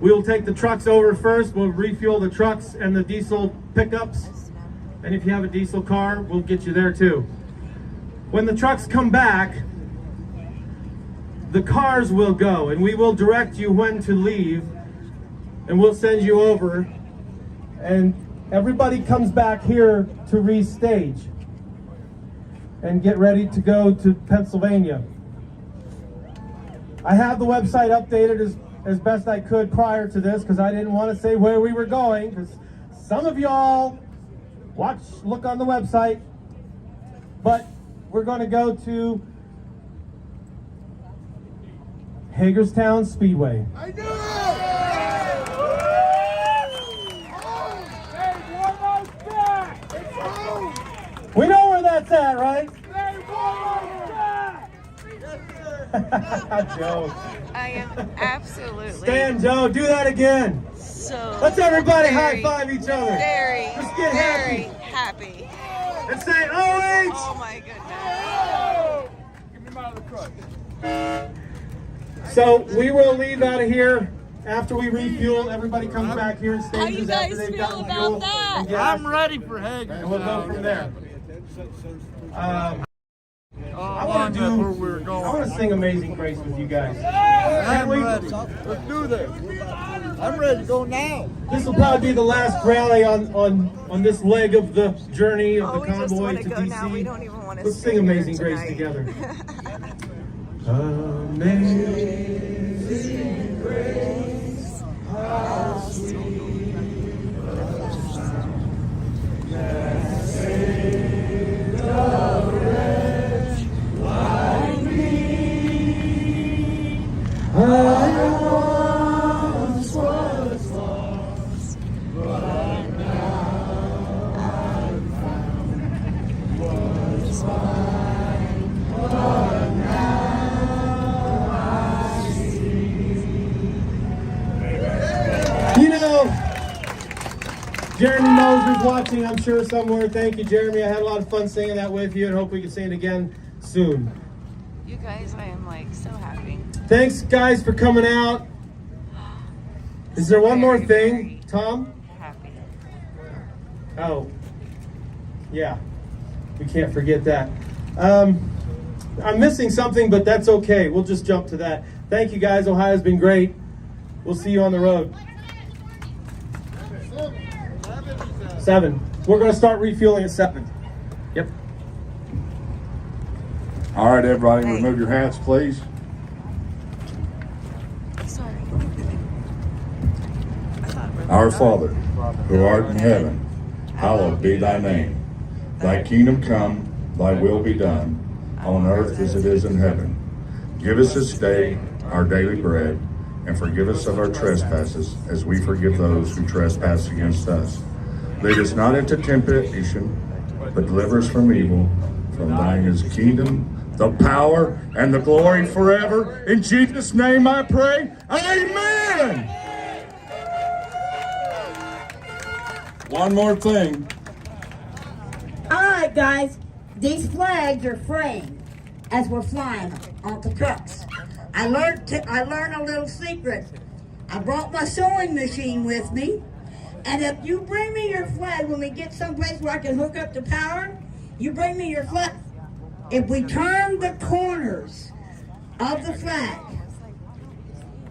We will take the trucks over first. We'll refuel the trucks and the diesel pickups. And if you have a diesel car, we'll get you there too. When the trucks come back, the cars will go, and we will direct you when to leave, and we'll send you over, and everybody comes back here to restage and get ready to go to Pennsylvania. I have the website updated as best I could prior to this, because I didn't want to say where we were going, because some of y'all look on the website but we're going to go to Hagerstown Speedway. I knew it! Hey, almost back! It's home! We know where that's at, right? Hey, almost back! Joe. I am absolutely Stan, Joe, do that again. so. Let's everybody very, high five each other. Very, Let's get very happy. happy. And say OH! Oh my goodness. Give me my other crutch. So we will leave out of here after we refuel. Everybody comes back here and stages How you guys after they've feel gotten about fuel that? and gas, I'm ready for Hagen. and we'll go from there. I Long want to enough where we're I going. want to sing Amazing Grace with you guys. I'm we? ready. Let's do this. I'm ready to go now. This will probably be the last rally on this leg of the journey of Oh, the we just convoy want to to go DC. now. We don't even want to Let's sing Amazing Grace together. Amazing Grace, how sweet that saved a wretch like me. I once was lost, but now I'm found. Was blind, but now I see. You know, Jeremy Moser's watching, I'm sure, somewhere. Thank you, Jeremy. I had a lot of fun singing that with you, and hope we can sing it again soon. You guys, I am like so happy. Thanks, guys, for coming out. Is there one more Very, thing, Tom? Happy. Oh, yeah. We can't forget that. I'm missing something, but that's okay. We'll just jump to that. Thank you, guys. Ohio's been great. We'll see you on the road. 7. We're going to start refueling at 7. Yep. All right, everybody, remove your hats, please. Sorry. Our Father, who art in heaven, hallowed be thy name. Thy kingdom come, thy will be done, on earth as it is in heaven. Give us this day our daily bread, and forgive us of our trespasses, as we forgive those who trespass against us. Lead us not into temptation, but deliver us from evil. From thine is the kingdom, the power, and the glory forever. In Jesus' name I pray, amen! One more thing. All right, guys, these flags are framed as we're flying off the trucks. I learned a little secret. I brought my sewing machine with me, and if you bring me your flag when we get someplace where I can hook up the power, you bring me your flag. If we turn the corners of the flag,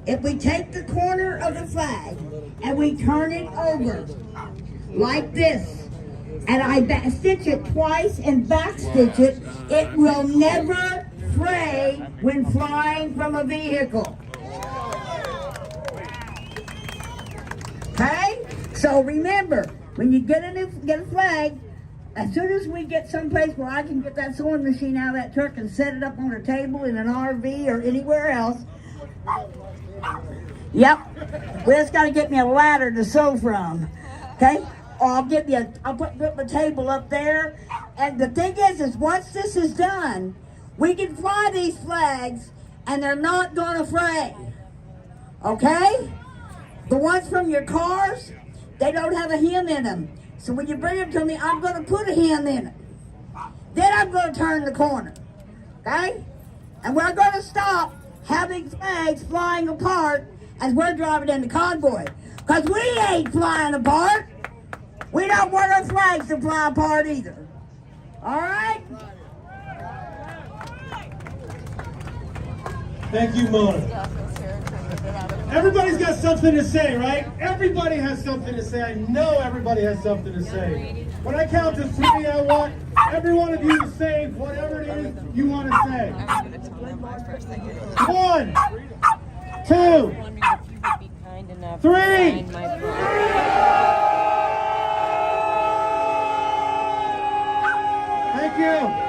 if we take the corner of the flag and we turn it over like this, and I back stitch it twice and back stitch it, it will never fray when flying from a vehicle. Okay? So remember, when you get a flag, as soon as we get someplace where I can get that sewing machine out of that truck and set it up on a table in an RV or anywhere else, yep, we just got to get me a ladder to sew from, okay? Or I'll put my table up there. And the thing is once this is done, we can fly these flags and they're not going to fray, okay? The ones from your cars, they don't have a hem in them. So when you bring them to me, I'm going to put a hem in it. Then I'm going to turn the corner, okay? And we're going to stop having flags flying apart as we're driving in the convoy. Because we ain't flying apart. We don't want our flags to fly apart either. All right? Thank you, Mona. Everybody's got something to say, right? Everybody has something to say. I know everybody has something to say. When I count to 3, I want every one of you to say whatever it is you want to say. 1, 2, 3. Thank you.